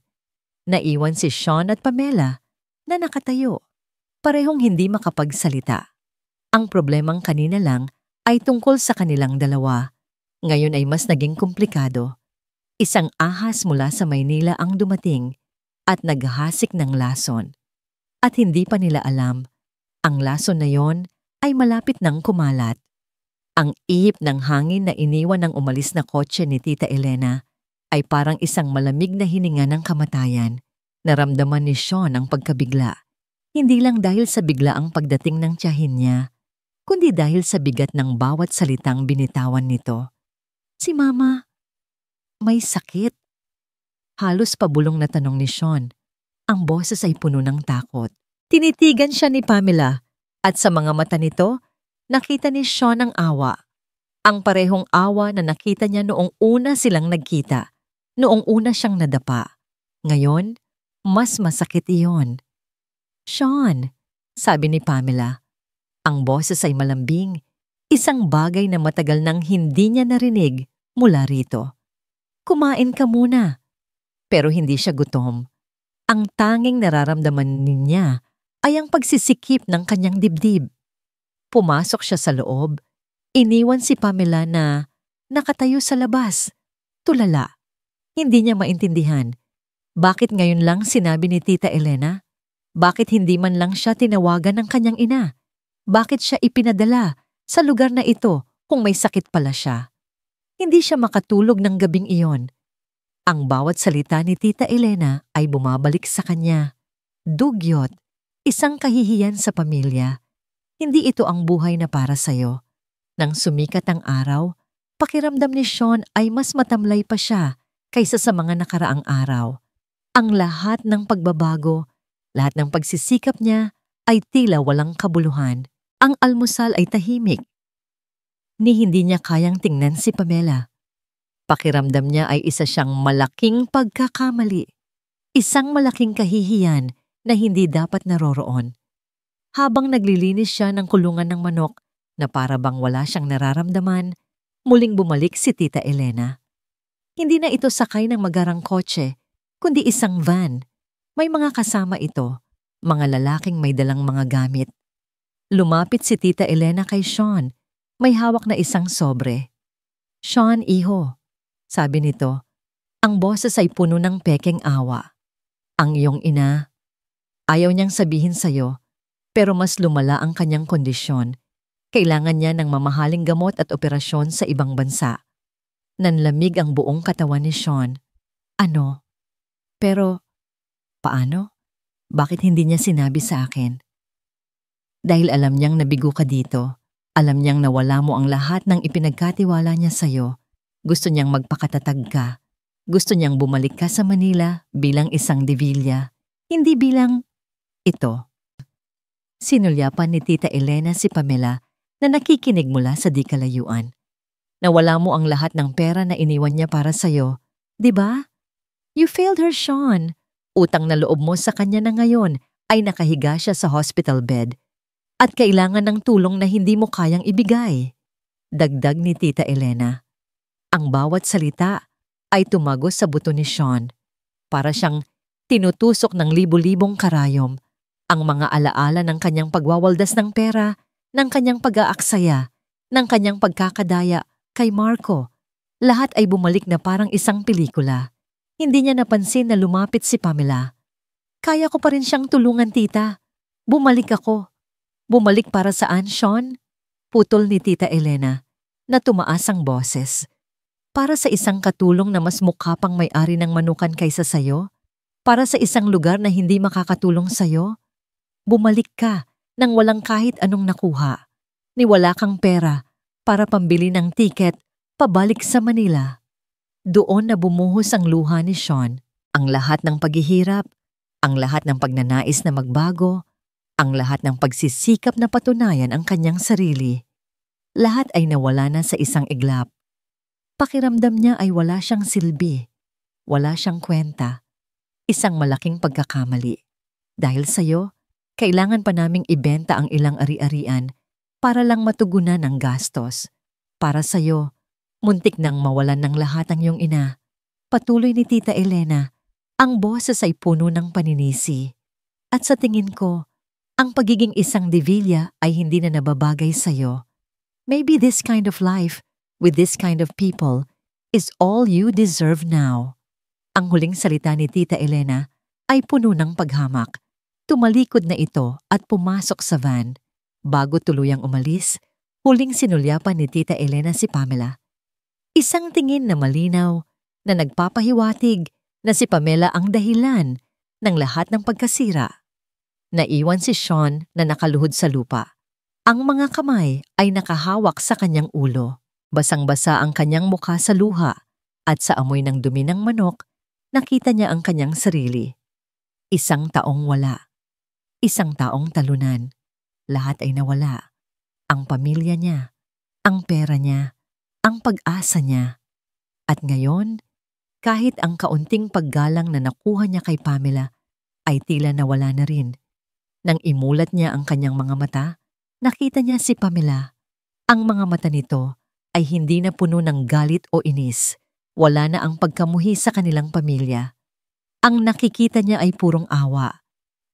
Naiwan si Sean at Pamela na nakatayo, parehong hindi makapagsalita. Ang problemang kanina lang ay tungkol sa kanilang dalawa. Ngayon ay mas naging komplikado. Isang ahas mula sa Maynila ang dumating at naghasik ng lason. At hindi pa nila alam, ang lason na yon ay malapit ng kumalat. Ang ihip ng hangin na iniwan ng umalis na kotse ni Tita Elena ay parang isang malamig na hininga ng kamatayan. Naramdaman ni Sean ang pagkabigla. Hindi lang dahil sa biglaang pagdating ng tiyahin niya, kundi dahil sa bigat ng bawat salitang binitawan nito. Si Mama, may sakit. Halos pabulong na tanong ni Sean. Ang boses ay puno ng takot. Tinitigan siya ni Pamela at sa mga mata nito, nakita ni Sean ang awa. Ang parehong awa na nakita niya noong una silang nagkita, noong una siyang nadapa. Ngayon, mas masakit iyon. Sean, sabi ni Pamela. Ang boses ay malambing, isang bagay na matagal nang hindi niya narinig mula rito. Kumain ka muna. Pero hindi siya gutom. Ang tanging nararamdaman niya ay ang pagsisikip ng kanyang dibdib. Pumasok siya sa loob. Iniwan si Pamela na nakatayo sa labas. Tulala. Hindi niya maintindihan. Bakit ngayon lang sinabi ni Tita Elena? Bakit hindi man lang siya tinawagan ng kanyang ina? Bakit siya ipinadala sa lugar na ito kung may sakit pala siya? Hindi siya makatulog ng gabing iyon. Ang bawat salita ni Tita Elena ay bumabalik sa kanya. Dugyot, isang kahihiyan sa pamilya. Hindi ito ang buhay na para sa'yo. Nang sumikat ang araw, pakiramdam ni Sean ay mas matamlay pa siya kaysa sa mga nakaraang araw. Ang lahat ng pagbabago, lahat ng pagsisikap niya ay tila walang kabuluhan. Ang almusal ay tahimik. Ni hindi niya kayang tingnan si Pamela. Pakiramdam niya ay isa siyang malaking pagkakamali. Isang malaking kahihiyan na hindi dapat naroroon. Habang naglilinis siya ng kulungan ng manok na para bang wala siyang nararamdaman, muling bumalik si Tita Elena. Hindi na ito sakay ng magarang kotse, kundi isang van. May mga kasama ito, mga lalaking may dalang mga gamit. Lumapit si Tita Elena kay Sean. May hawak na isang sobre. Sean, iho, sabi nito. Ang boses ay puno ng pekeng awa. Ang iyong ina. Ayaw niyang sabihin sa'yo, pero mas lumala ang kanyang kondisyon. Kailangan niya ng mamahaling gamot at operasyon sa ibang bansa. Nanlamig ang buong katawan ni Sean. Ano? Pero, paano? Bakit hindi niya sinabi sa akin? Dahil alam niyang nabigo ka dito, alam niyang nawala mo ang lahat ng ipinagkatiwala niya sa'yo, gusto niyang magpakatatag ka. Gusto niyang bumalik ka sa Manila bilang isang Divilla, hindi bilang ito. Sinulyapan ni Tita Elena si Pamela na nakikinig mula sa di kalayuan. Nawala mo ang lahat ng pera na iniwan niya para sa'yo, di ba? You failed her, Sean. Utang na loob mo sa kanya na ngayon ay nakahiga siya sa hospital bed at kailangan ng tulong na hindi mo kayang ibigay. Dagdag ni Tita Elena. Ang bawat salita ay tumagos sa buto ni Sean. Para siyang tinutusok ng libu-libong karayom ang mga alaala ng kanyang pagwawaldas ng pera, ng kanyang pag-aaksaya, ng kanyang pagkakadaya kay Marco. Lahat ay bumalik na parang isang pelikula. Hindi niya napansin na lumapit si Pamela. Kaya ko pa rin siyang tulungan, tita. Bumalik ako. Bumalik para saan, Sean? Putol ni Tita Elena na tumaas ang boses. Para sa isang katulong na mas mukha pang may-ari ng manukan kaysa sayo? Para sa isang lugar na hindi makakatulong sayo? Bumalik ka nang walang kahit anong nakuha. Ni wala kang pera para pambili ng tiket pabalik sa Manila. Doon na bumuhos ang luha ni Sean. Ang lahat ng paghihirap, ang lahat ng pagnanais na magbago, ang lahat ng pagsisikap na patunayan ang kanyang sarili. Lahat ay nawala na sa isang iglap. Pakiramdam niya ay wala siyang silbi, wala siyang kwenta. Isang malaking pagkakamali. Dahil sa'yo, kailangan pa naming ibenta ang ilang ari-arian para lang matugunan ang gastos. Para sa'yo, muntik nang mawalan ng lahat ang iyong ina. Patuloy ni Tita Elena, ang boses ay puno ng paninisi. At sa tingin ko, ang pagiging isang Divilla ay hindi na nababagay sa'yo. Maybe this kind of life, with this kind of people, is all you deserve now. Ang huling salita ni Tita Elena ay puno ng paghamak. Tumalikod na ito at pumasok sa van. Bago tuluyang umalis, huling sinulyapan ni Tita Elena si Pamela. Isang tingin na malinaw na nagpapahiwatig na si Pamela ang dahilan ng lahat ng pagkasira. Naiwan si Sean na nakaluhod sa lupa. Ang mga kamay ay nakahawak sa kanyang ulo. Basang-basa ang kanyang mukha sa luha at sa amoy ng dumi ng manok, nakita niya ang kanyang sarili. Isang taong wala. Isang taong talunan. Lahat ay nawala. Ang pamilya niya, ang pera niya, ang pag-asa niya. At ngayon, kahit ang kaunting paggalang na nakuha niya kay Pamela ay tila nawala na rin. Nang imulat niya ang kanyang mga mata, nakita niya si Pamela. Ang mga mata nito ay hindi na puno ng galit o inis. Wala na ang pagkamuhi sa kanilang pamilya. Ang nakikita niya ay purong awa.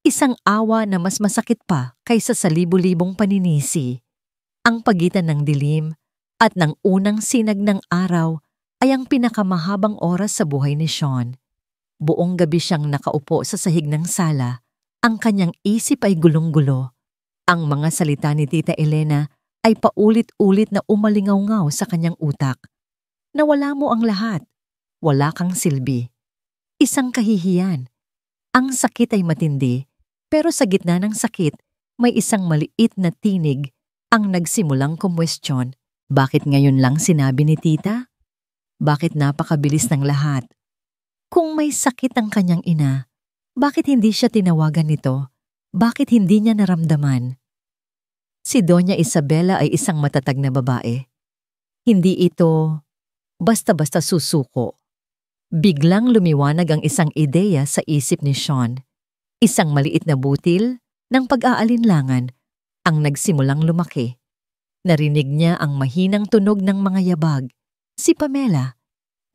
Isang awa na mas masakit pa kaysa sa libu-libong paninisi. Ang pagitan ng dilim at ng unang sinag ng araw ay ang pinakamahabang oras sa buhay ni Sean. Buong gabi siyang nakaupo sa sahig ng sala. Ang kanyang isip ay gulong-gulo. Ang mga salita ni Tita Elena ay paulit-ulit na umalingaw-ngaw sa kanyang utak. Nawala mo ang lahat. Wala kang silbi. Isang kahihiyan. Ang sakit ay matindi, pero sa gitna ng sakit, may isang maliit na tinig ang nagsimulang kumwestiyon. Bakit ngayon lang sinabi ni Tita? Bakit napakabilis ng lahat? Kung may sakit ang kanyang ina, bakit hindi siya tinawagan nito? Bakit hindi niya naramdaman? Si Doña Isabela ay isang matatag na babae. Hindi ito basta-basta susuko. Biglang lumiwanag ang isang ideya sa isip ni Sean. Isang maliit na butil ng pag-aalinlangan ang nagsimulang lumaki. Narinig niya ang mahinang tunog ng mga yabag. Si Pamela.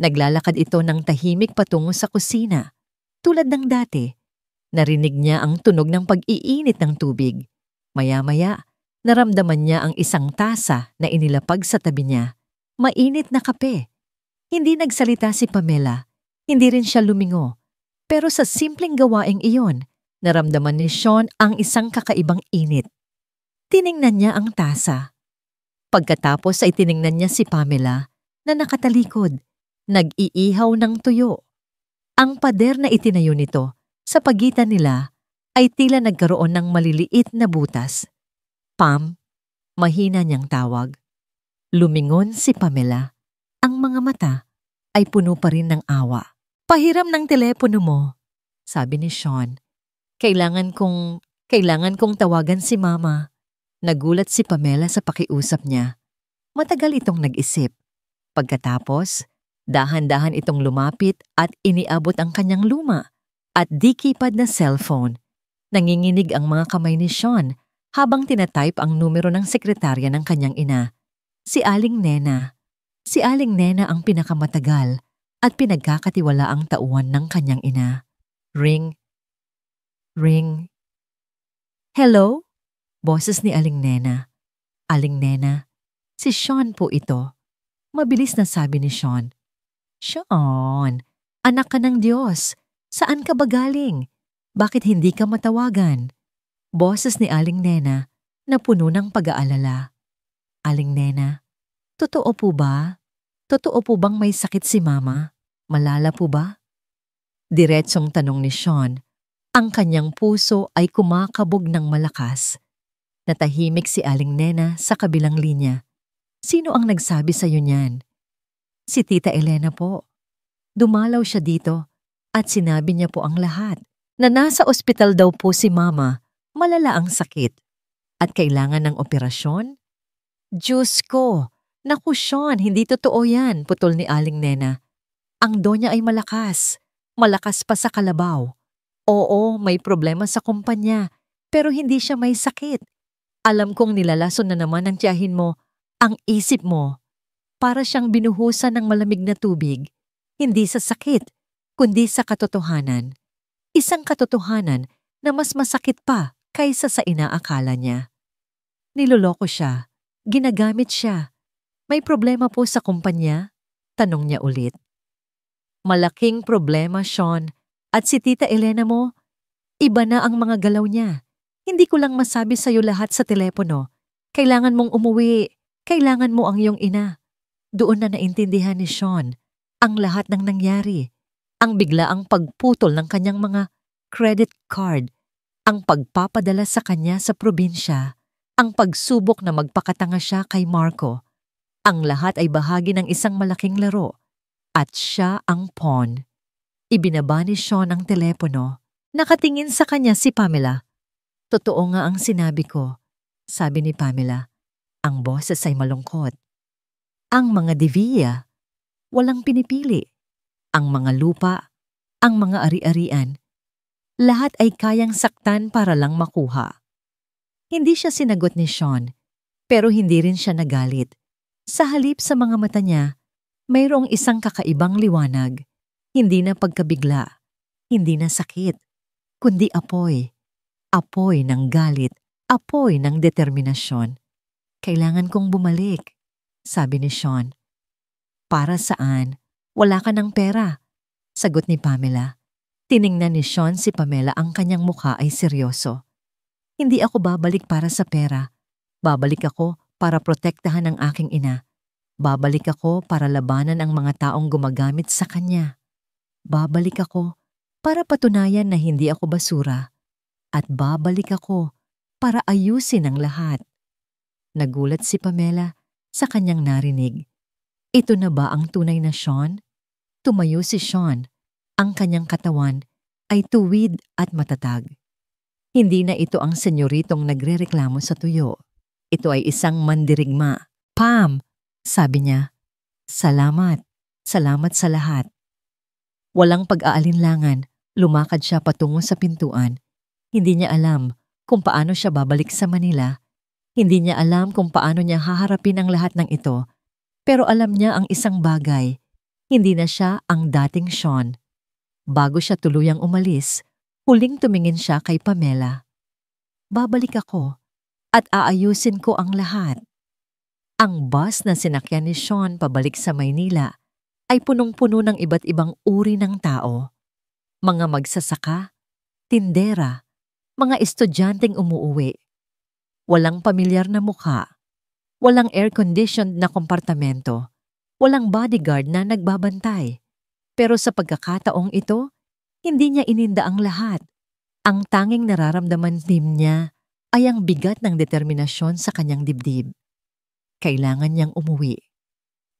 Naglalakad ito ng tahimik patungo sa kusina. Tulad ng dati, narinig niya ang tunog ng pag-iinit ng tubig. Maya-maya, naramdaman niya ang isang tasa na inilapag sa tabi niya. Mainit na kape. Hindi nagsalita si Pamela. Hindi rin siya lumingo. Pero sa simpleng gawaing iyon, naramdaman ni Sean ang isang kakaibang init. Tiningnan niya ang tasa. Pagkatapos ay tiningnan niya si Pamela na nakatalikod, nag-iihaw ng tuyo. Ang pader na itinayo nito sa pagitan nila ay tila nagkaroon ng maliliit na butas. Pam, mahina niyang tawag. Lumingon si Pamela. Ang mga mata ay puno pa rin ng awa. Pahiram ng telepono mo, sabi ni Sean. Kailangan kong tawagan si Mama. Nagulat si Pamela sa pakiusap niya. Matagal itong nag-isip. Pagkatapos, dahan-dahan itong lumapit at iniabot ang kanyang luma at di keypad na cellphone. Nanginginig ang mga kamay ni Sean habang tinatype ang numero ng sekretarya ng kanyang ina. Si Aling Nena. Si Aling Nena ang pinakamatagal at pinagkakatiwalaang tauhan ng kanyang ina. Ring. Ring. Hello? Boses ni Aling Nena. Aling Nena, si Sean po ito. Mabilis na sabi ni Sean. Sean, anak ka ng Diyos. Saan ka ba galing? Bakit hindi ka matawagan? Boses ni Aling Nena na puno ng pag-aalala. Aling Nena, totoo po ba? Totoo po bang may sakit si Mama? Malala po ba? Diretsong tanong ni Sean. Ang kanyang puso ay kumakabog ng malakas. Natahimik si Aling Nena sa kabilang linya. Sino ang nagsabi sa iyo niyan? Si Tita Elena po. Dumalaw siya dito at sinabi niya po ang lahat. Na nasa ospital daw po si Mama, malala ang sakit. At kailangan ng operasyon? Diyos ko! Naku Sean, hindi totoo yan, putol ni Aling Nena. Ang donya ay malakas. Malakas pa sa kalabaw. Oo, may problema sa kumpanya, pero hindi siya may sakit. Alam kong nilalason na naman ang tiyahin mo, ang isip mo. Para siyang binuhusan ng malamig na tubig, hindi sa sakit, kundi sa katotohanan. Isang katotohanan na mas masakit pa kaysa sa inaakala niya. Niloloko siya, ginagamit siya. May problema po sa kumpanya? Tanong niya ulit. Malaking problema, Sean. At si Tita Elena mo, iba na ang mga galaw niya. Hindi ko lang masabi sa'yo lahat sa telepono. Kailangan mong umuwi. Kailangan mo ang iyong ina. Doon na naintindihan ni Sean ang lahat ng nangyari. Ang biglaang pagputol ng kanyang mga credit card, ang pagpapadala sa kanya sa probinsya, ang pagsubok na magpakatanga siya kay Marco. Ang lahat ay bahagi ng isang malaking laro at siya ang pawn. Ibinaba ni Sean ang telepono. Nakatingin sa kanya si Pamela. Totoo nga ang sinabi ko, sabi ni Pamela. Ang boses ay malungkot. Ang mga divya, walang pinipili. Ang mga lupa, ang mga ari-arian, lahat ay kayang saktan para lang makuha. Hindi siya sinagot ni Sean, pero hindi rin siya nagalit. Sa halip sa mga mata niya, mayroong isang kakaibang liwanag. Hindi na pagkabigla, hindi na sakit, kundi apoy. Apoy ng galit, apoy ng determinasyon. Kailangan kong bumalik, sabi ni Sean. Para saan? Wala ka ng pera, sagot ni Pamela. Tiningnan ni Sean si Pamela, ang kanyang mukha ay seryoso. Hindi ako babalik para sa pera. Babalik ako para protektahan ang aking ina. Babalik ako para labanan ang mga taong gumagamit sa kanya. Babalik ako para patunayan na hindi ako basura. At babalik ako para ayusin ang lahat. Nagulat si Pamela sa kanyang narinig. Ito na ba ang tunay na Sean? Tumayo si Sean. Ang kanyang katawan ay tuwid at matatag. Hindi na ito ang senyoritong nagrereklamo sa tuyo. Ito ay isang mandirigma. Pam! Sabi niya. Salamat. Salamat sa lahat. Walang pag-aalinlangan, lumakad siya patungo sa pintuan. Hindi niya alam kung paano siya babalik sa Manila. Hindi niya alam kung paano niya haharapin ang lahat ng ito. Pero alam niya ang isang bagay. Hindi na siya ang dating Sean. Bago siya tuluyang umalis, huling tumingin siya kay Pamela. Babalik ako at aayusin ko ang lahat. Ang bus na sinakyan ni Sean pabalik sa Maynila ay punong-puno ng iba't ibang uri ng tao. Mga magsasaka, tindera, mga estudyanteng umuuwi. Walang pamilyar na mukha. Walang air-conditioned na kompartamento. Walang bodyguard na nagbabantay. Pero sa pagkakataong ito, hindi niya ininda ang lahat. Ang tanging nararamdaman din niya ay ang bigat ng determinasyon sa kanyang dibdib. Kailangan niyang umuwi.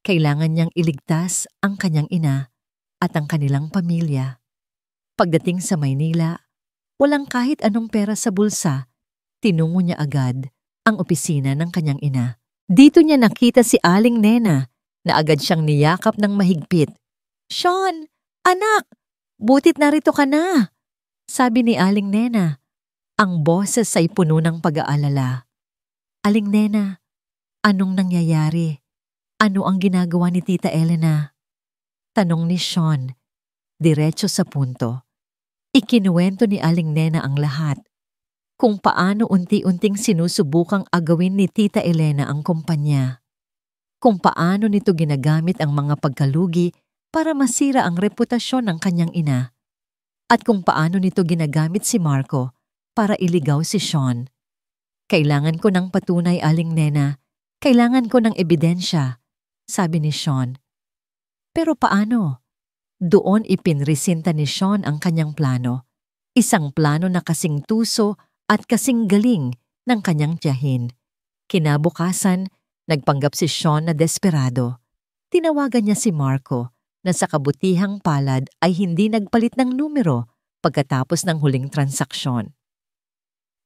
Kailangan niyang iligtas ang kanyang ina at ang kanilang pamilya. Pagdating sa Maynila, walang kahit anong pera sa bulsa, tinungo niya agad ang opisina ng kanyang ina. Dito niya nakita si Aling Nena na agad siyang niyakap ng mahigpit. "Sean, anak, butit narito ka na," sabi ni Aling Nena. Ang boses ay puno ng pag-aalala. "Aling Nena, anong nangyayari? Ano ang ginagawa ni Tita Elena?" Tanong ni Sean, diretso sa punto. Ikinuwento ni Aling Nena ang lahat. Kung paano unti-unting sinusubukang agawin ni Tita Elena ang kumpanya. Kung paano nito ginagamit ang mga pagkalugi para masira ang reputasyon ng kanyang ina. At kung paano nito ginagamit si Marco para iligaw si Sean. "Kailangan ko ng patunay, Aling Nena. Kailangan ko ng ebidensya," sabi ni Sean. Pero paano? Doon ipinresinta ni Sean ang kanyang plano. Isang plano na kasing tuso at kasing galing ng kanyang tiyahin. Kinabukasan, nagpanggap si Sean na desperado. Tinawagan niya si Marco na sa kabutihang palad ay hindi nagpalit ng numero pagkatapos ng huling transaksyon.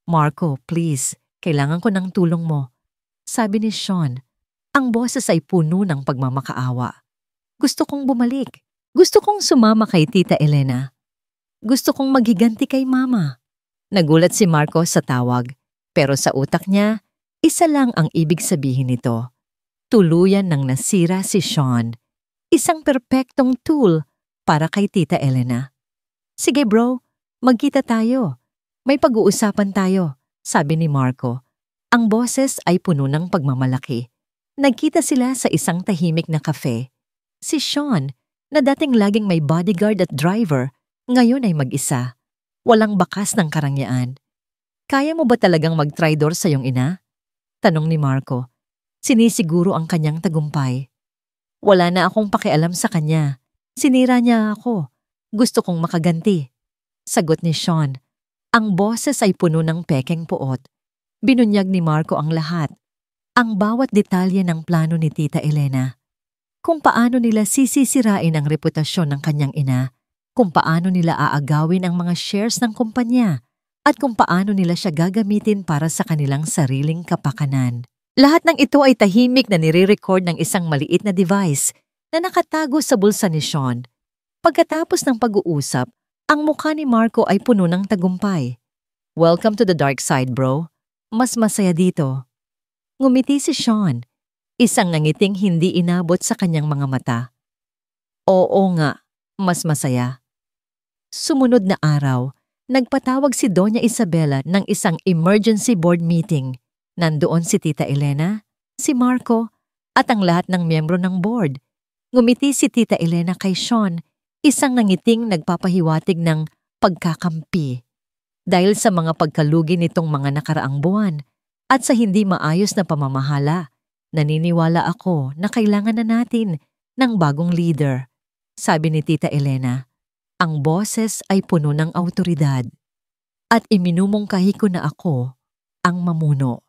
"Marco, please, kailangan ko ng tulong mo," sabi ni Sean. Ang boses ay puno ng pagmamakaawa. "Gusto kong bumalik. Gusto kong sumama kay Tita Elena. Gusto kong maghiganti kay Mama." Nagulat si Marco sa tawag, pero sa utak niya, isa lang ang ibig sabihin nito. Tuluyan nang nasira si Sean. Isang perpektong tool para kay Tita Elena. "Sige bro, magkita tayo. May pag-uusapan tayo," sabi ni Marco. Ang boses ay puno ng pagmamalaki. Nagkita sila sa isang tahimik na cafe. Si Sean, na dating laging may bodyguard at driver, ngayon ay mag-isa. Walang bakas ng karangyaan. "Kaya mo ba talagang mag-tridor sa iyong ina?" tanong ni Marco. Sinisiguro ang kanyang tagumpay. "Wala na akong pakialam sa kanya. Sinira niya ako. Gusto kong makaganti," sagot ni Sean. Ang boses ay puno ng pekeng puot. Binunyag ni Marco ang lahat. Ang bawat detalye ng plano ni Tita Elena. Kung paano nila sisisirain ang reputasyon ng kanyang ina, kung paano nila aagawin ang mga shares ng kumpanya, at kung paano nila siya gagamitin para sa kanilang sariling kapakanan. Lahat ng ito ay tahimik na nire-record ng isang maliit na device na nakatago sa bulsa ni Sean. Pagkatapos ng pag-uusap, ang mukha ni Marco ay puno ng tagumpay. "Welcome to the dark side, bro. Mas masaya dito." Ngumiti si Sean. Isang nangiting hindi inabot sa kanyang mga mata. "Oo nga, mas masaya." Sumunod na araw, nagpatawag si Doña Isabela ng isang emergency board meeting. Nandoon si Tita Elena, si Marco, at ang lahat ng miyembro ng board. Ngumiti si Tita Elena kay Sean, isang nangiting nagpapahiwatig ng pagkakampi. Dahil sa mga pagkalugi nitong mga nakaraang buwan at sa hindi maayos na pamamahala, naniniwala ako na kailangan na natin ng bagong leader, sabi ni Tita Elena. Ang boses ay puno ng awtoridad. At iminumungkahi ko na ako ang mamuno.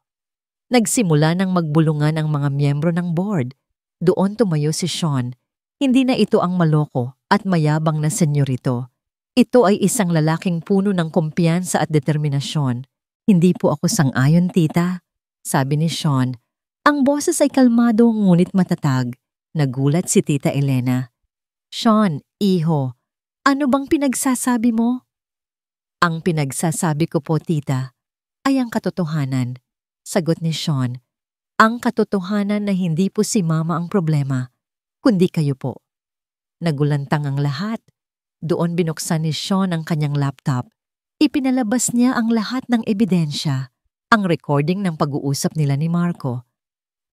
Nagsimula ng magbulungan ang mga miyembro ng board. Doon tumayo si Sean. Hindi na ito ang maloko at mayabang na senyorito. Ito ay isang lalaking puno ng kumpiyansa at determinasyon. "Hindi po ako sang-ayon, tita," sabi ni Sean. Ang boses ay kalmado ngunit matatag. Nagulat si Tita Elena. "Sean, iho, ano bang pinagsasabi mo?" "Ang pinagsasabi ko po, tita, ay ang katotohanan," sagot ni Sean. "Ang katotohanan na hindi po si Mama ang problema, kundi kayo po." Nagulantang ang lahat. Doon binuksan ni Sean ang kanyang laptop. Ipinalabas niya ang lahat ng ebidensya, ang recording ng pag-uusap nila ni Marco,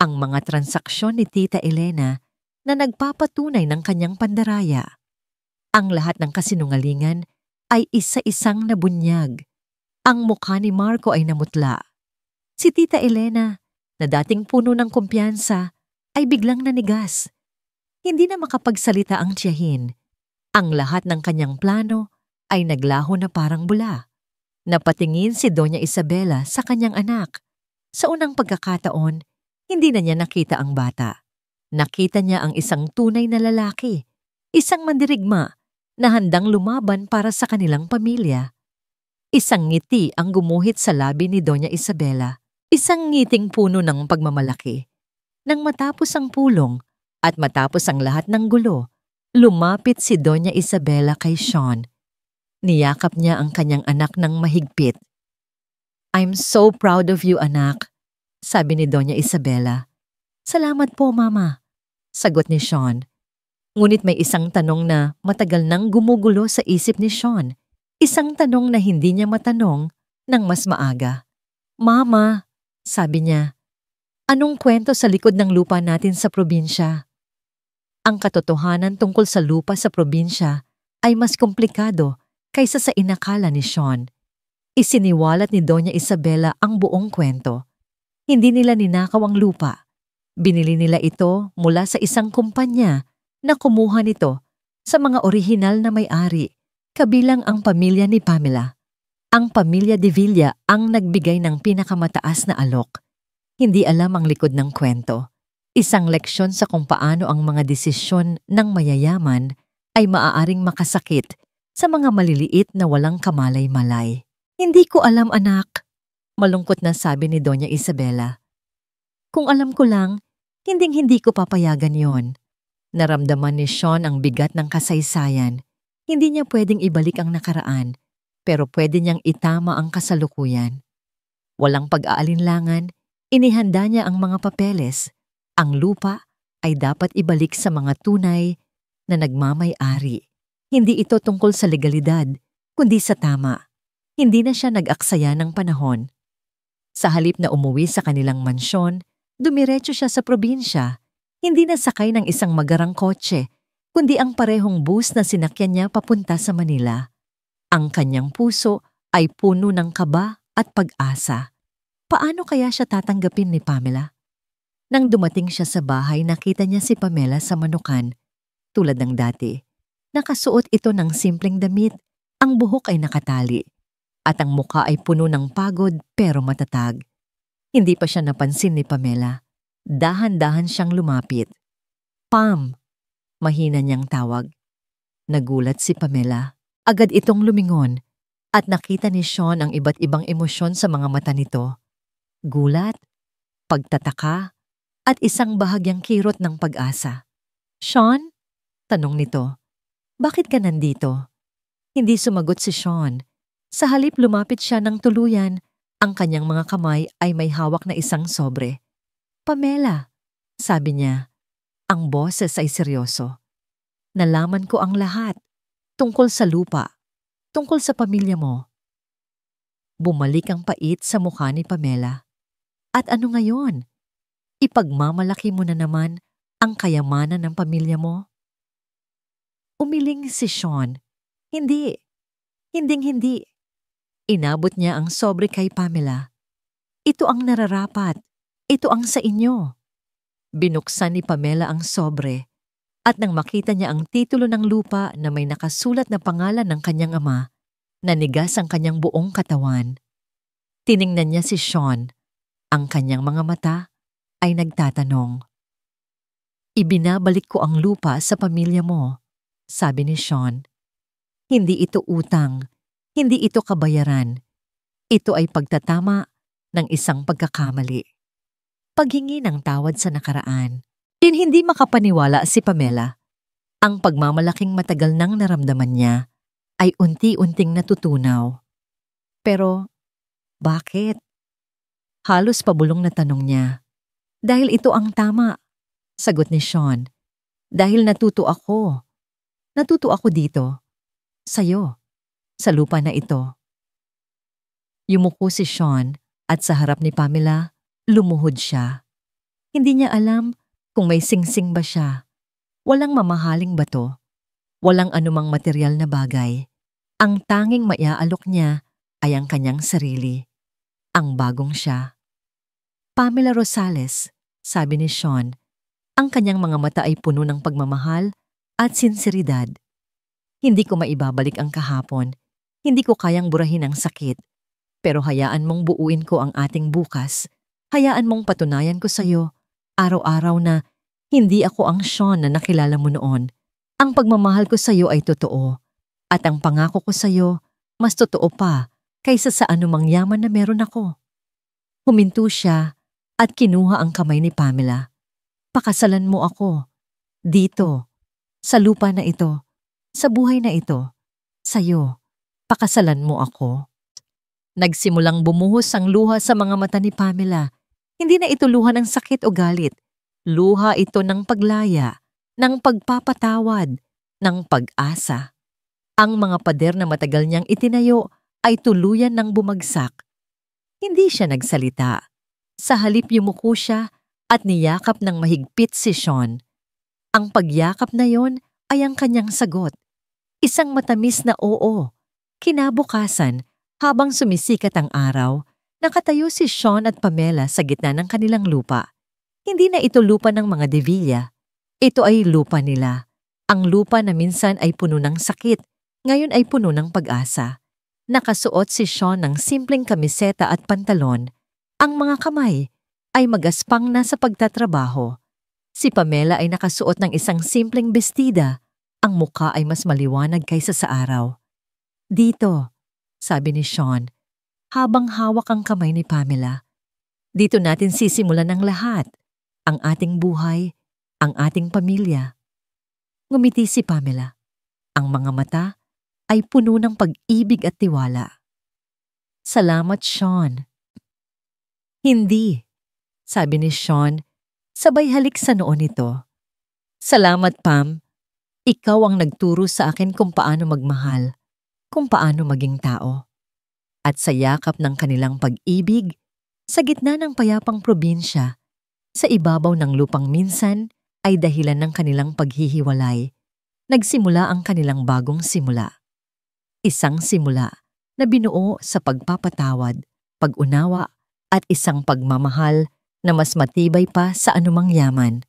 ang mga transaksyon ni Tita Elena na nagpapatunay ng kanyang pandaraya. Ang lahat ng kasinungalingan ay isa-isang nabunyag. Ang mukha ni Marco ay namutla. Si Tita Elena, na dating puno ng kumpiyansa, ay biglang nanigas. Hindi na makapagsalita ang tiyahin. Ang lahat ng kanyang plano ay naglaho na parang bula. Napatingin si Doña Isabela sa kanyang anak. Sa unang pagkakataon, hindi na niya nakita ang bata. Nakita niya ang isang tunay na lalaki, isang mandirigma na handang lumaban para sa kanilang pamilya. Isang ngiti ang gumuhit sa labi ni Doña Isabela, isang ngiting puno ng pagmamalaki. Nang matapos ang pulong at matapos ang lahat ng gulo, lumapit si Doña Isabela kay Sean. Niyakap niya ang kanyang anak ng mahigpit. "I'm so proud of you, anak," sabi ni Doña Isabela. "Salamat po, Mama," sagot ni Sean. Ngunit may isang tanong na matagal nang gumugulo sa isip ni Sean. Isang tanong na hindi niya matanong nang mas maaga. "Mama," sabi niya, "anong kwento sa likod ng lupa natin sa probinsya?" Ang katotohanan tungkol sa lupa sa probinsya ay mas komplikado kaysa sa inakala ni Sean. Isiniwalat ni Doña Isabela ang buong kwento. Hindi nila ninakaw ang lupa. Binili nila ito mula sa isang kumpanya na kumuha nito sa mga orihinal na may-ari, kabilang ang pamilya ni Pamela. Ang pamilya de Villa ang nagbigay ng pinakamataas na alok. Hindi alam ang likod ng kwento. Isang leksyon sa kung paano ang mga desisyon ng mayayaman ay maaaring makasakit sa mga maliliit na walang kamalay-malay. "Hindi ko alam, anak," malungkot na sabi ni Doña Isabela. "Kung alam ko lang, hinding-hindi ko papayagan yon." Naramdaman ni Sean ang bigat ng kasaysayan. Hindi niya pwedeng ibalik ang nakaraan, pero pwede niyang itama ang kasalukuyan. Walang pag-aalinlangan, inihanda niya ang mga papeles. Ang lupa ay dapat ibalik sa mga tunay na nagmamay-ari. Hindi ito tungkol sa legalidad, kundi sa tama. Hindi na siya nag-aksaya ng panahon. Sa halip na umuwi sa kanilang mansyon, dumiretso siya sa probinsya. Hindi na sakay ng isang magarang kotse, kundi ang parehong bus na sinakyan niya papunta sa Manila. Ang kanyang puso ay puno ng kaba at pag-asa. Paano kaya siya tatanggapin ni Pamela? Nang dumating siya sa bahay, nakita niya si Pamela sa manukan. Tulad ng dati, nakasuot ito ng simpleng damit, ang buhok ay nakatali, at ang muka ay puno ng pagod pero matatag. Hindi pa siya napansin ni Pamela. Dahan-dahan siyang lumapit. "Pam!" mahina niyang tawag. Nagulat si Pamela. Agad itong lumingon at nakita ni Sean ang iba't ibang emosyon sa mga mata nito. Gulat, pagtataka, at isang bahagyang kirot ng pag-asa. "Sean?" tanong nito. "Bakit ka nandito?" Hindi sumagot si Sean. Sa halip lumapit siya ng tuluyan. Ang kanyang mga kamay ay may hawak na isang sobre. "Pamela," sabi niya. Ang boses ay seryoso. "Nalaman ko ang lahat. Tungkol sa lupa. Tungkol sa pamilya mo." Bumalik ang pait sa mukha ni Pamela. "At ano ngayon? Ipagmamalaki mo na naman ang kayamanan ng pamilya mo?" Umiling si Sean. "Hindi. Hinding-hindi." Inabot niya ang sobre kay Pamela. "Ito ang nararapat. Ito ang sa inyo." Binuksan ni Pamela ang sobre at nang makita niya ang titulo ng lupa na may nakasulat na pangalan ng kanyang ama, nanigas ang kanyang buong katawan. Tiningnan niya si Sean. Ang kanyang mga mata ay nagtatanong. "Ibinabalik ko ang lupa sa pamilya mo," sabi ni Sean. "Hindi ito utang. Hindi ito kabayaran. Ito ay pagtatama ng isang pagkakamali. Paghingi ng tawad sa nakaraan." Hindi makapaniwala si Pamela. Ang pagmamalaking matagal nang naramdaman niya ay unti-unting natutunaw. Pero, bakit? Halos pabulong na tanong niya. "Dahil ito ang tama," sagot ni Sean. "Dahil natuto ako. Natuto ako dito. Sa'yo. Sa lupa na ito." Yumuko si Sean at sa harap ni Pamela, lumuhod siya. Hindi niya alam kung may singsing ba siya. Walang mamahaling bato. Walang anumang material na bagay. Ang tanging maiaalok niya ay ang kanyang sarili. Ang bagong siya. "Pamela Rosales," sabi ni Sean. Ang kanyang mga mata ay puno ng pagmamahal at sinseridad. "Hindi ko maibabalik ang kahapon. Hindi ko kayang burahin ang sakit. Pero hayaan mong buuin ko ang ating bukas. Hayaan mong patunayan ko sa'yo, araw-araw na Hindi ako ang Sean na nakilala mo noon. Ang pagmamahal ko sa iyo ay totoo. At ang pangako ko sa iyo, mas totoo pa kaysa sa anumang yaman na meron ako. Huminto siya at kinuha ang kamay ni Pamela. Pakasalan mo ako. Dito. Sa lupa na ito. Sa buhay na ito. Sa'yo. Pakasalan mo ako. Nagsimulang bumuhos ang luha sa mga mata ni Pamela. Hindi na ito luha ng sakit o galit. Luha ito ng paglaya, ng pagpapatawad, ng pag-asa. Ang mga pader na matagal niyang itinayo ay tuluyan ng bumagsak. Hindi siya nagsalita. Sa halip yumuko siya at niyakap ng mahigpit si Sean. Ang pagyakap na yon ay ang kanyang sagot. Isang matamis na oo. Kinabukasan, habang sumisikat ang araw, nakatayo si Sean at Pamela sa gitna ng kanilang lupa. Hindi na ito lupa ng mga Devilla. Ito ay lupa nila. Ang lupa na minsan ay puno ng sakit, ngayon ay puno ng pag-asa. Nakasuot si Sean ng simpleng kamiseta at pantalon. Ang mga kamay ay magaspang na sa pagtatrabaho. Si Pamela ay nakasuot ng isang simpleng bestida. Ang mukha ay mas maliwanag kaysa sa araw. Dito, sabi ni Sean, habang hawak ang kamay ni Pamela. Dito natin sisimulan ang lahat. Ang ating buhay, ang ating pamilya. Ngumiti si Pamela. Ang mga mata ay puno ng pag-ibig at tiwala. Salamat, Sean. Hindi, sabi ni Sean, sabay halik sa noo nito. Salamat, Pam. Ikaw ang nagturo sa akin kung paano magmahal, kung paano maging tao. At sa yakap ng kanilang pag-ibig, sa gitna ng payapang probinsya, sa ibabaw ng lupang minsan ay dahilan ng kanilang paghihiwalay, nagsimula ang kanilang bagong simula. Isang simula na binuo sa pagpapatawad, pag-unawa at isang pagmamahal na mas matibay pa sa anumang yaman.